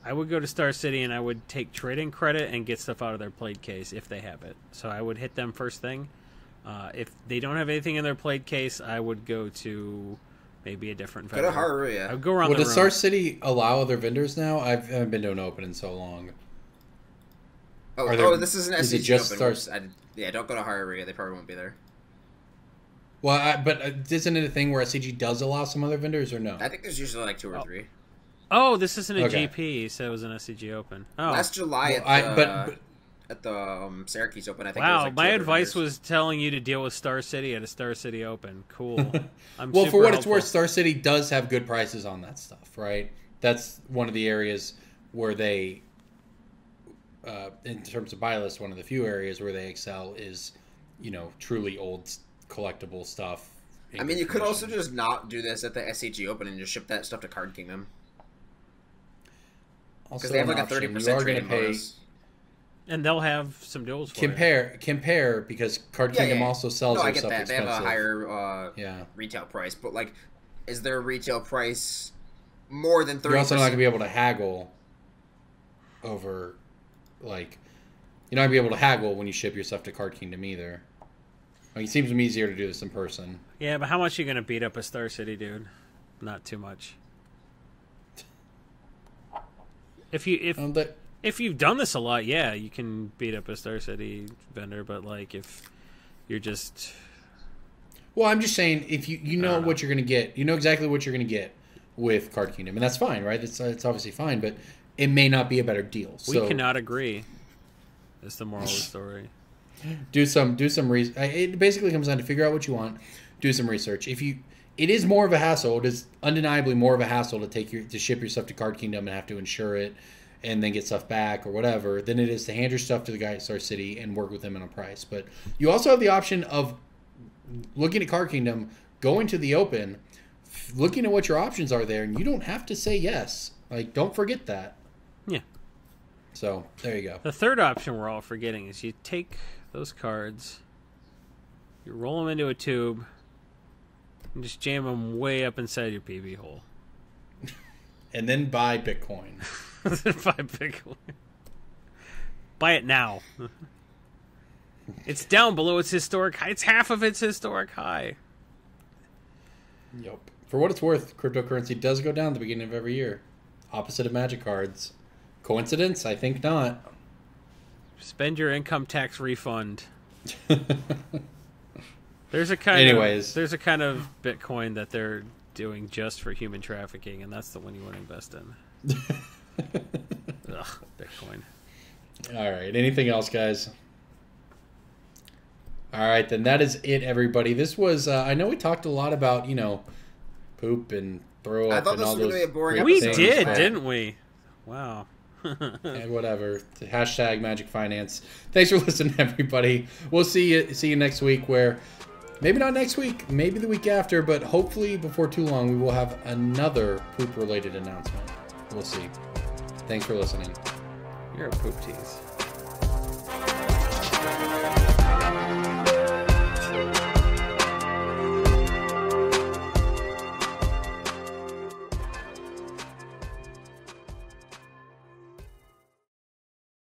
I would go to Star City and I would take trade-in credit and get stuff out of their played case if they have it. So I would hit them first thing. If they don't have anything in their played case, I would go to maybe a different vendor. Go to Haruya. I would go around Well, the does room. Star City allow other vendors now? I haven't been to an open in so long. This is an is it SCG just open. Star- Don't go to Haruya. They probably won't be there. Well, but isn't it a thing where SCG does allow some other vendors or no? I think there's usually like 2 or 3. Oh, this isn't a Okay. GP, so it was an SCG Open. Oh, Last July Well, at the Syracuse Open, I think. wow, it was like 2 my other advice vendors. was telling you to deal with Star City at a Star City Open. Cool. I'm Well, super for what it's helpful. worth, Star City does have good prices on that stuff, right? That's one of the areas where they, in terms of buy list, one of the few areas where they excel is, you know, truly old collectible stuff. I mean, you could also just not do this at the SCG Open and just ship that stuff to Card Kingdom. Because they have like a 30% trading bonus. And they'll have some duels for Compare, because Card Kingdom also sells No, their I get stuff that. expensive. They have a higher retail price. But, like, is their retail price more than 30%? You're also not going to be able to haggle over, like, you're not going to be able to haggle when you ship your stuff to Card Kingdom either. Like, it seems to me easier to do this in person. Yeah, but how much are you going to beat up a Star City dude? Not too much. If you've done this a lot, yeah, you can beat up a Star City vendor, but like if you're just... Well, I'm just saying, if you know what you're going to get, you know exactly what you're going to get with Card Kingdom, and that's fine, right? It's obviously fine, but it may not be a better deal. We cannot agree. Is the moral of the story. Do some research. It basically comes down to figure out what you want, do some research. It is more of a hassle. It is undeniably more of a hassle to ship your stuff to Card Kingdom and have to insure it and then get stuff back or whatever than it is to hand your stuff to the guy at Star City and work with them on a price. But you also have the option of looking at Card Kingdom, going to the Open, looking at what your options are there, and you don't have to say yes. Like, don't forget that. Yeah. So, there you go. The third option we're all forgetting is you take those cards, you roll them into a tube, and just jam them way up inside your PB hole. And then buy Bitcoin. Buy Bitcoin. Buy it now. It's down below its historic high. It's half of its historic high. Yep. For what it's worth, cryptocurrency does go down at the beginning of every year. Opposite of Magic cards. Coincidence? I think not. Spend your income tax refund. There's a kind of Bitcoin that they're doing just for human trafficking, and that's the one you want to invest in. Ugh, Bitcoin. All right. Anything else, guys? All right, then that is it, everybody. This was, I know we talked a lot about, poop and throw up and all those. I thought this was going to be a boring We did, didn't we? Wow. And whatever. Hashtag Magic Finance. Thanks for listening, everybody. We'll see you next week, where maybe not next week, maybe the week after, but hopefully before too long we will have another poop-related announcement. We'll see. Thanks for listening. You're a poop tease.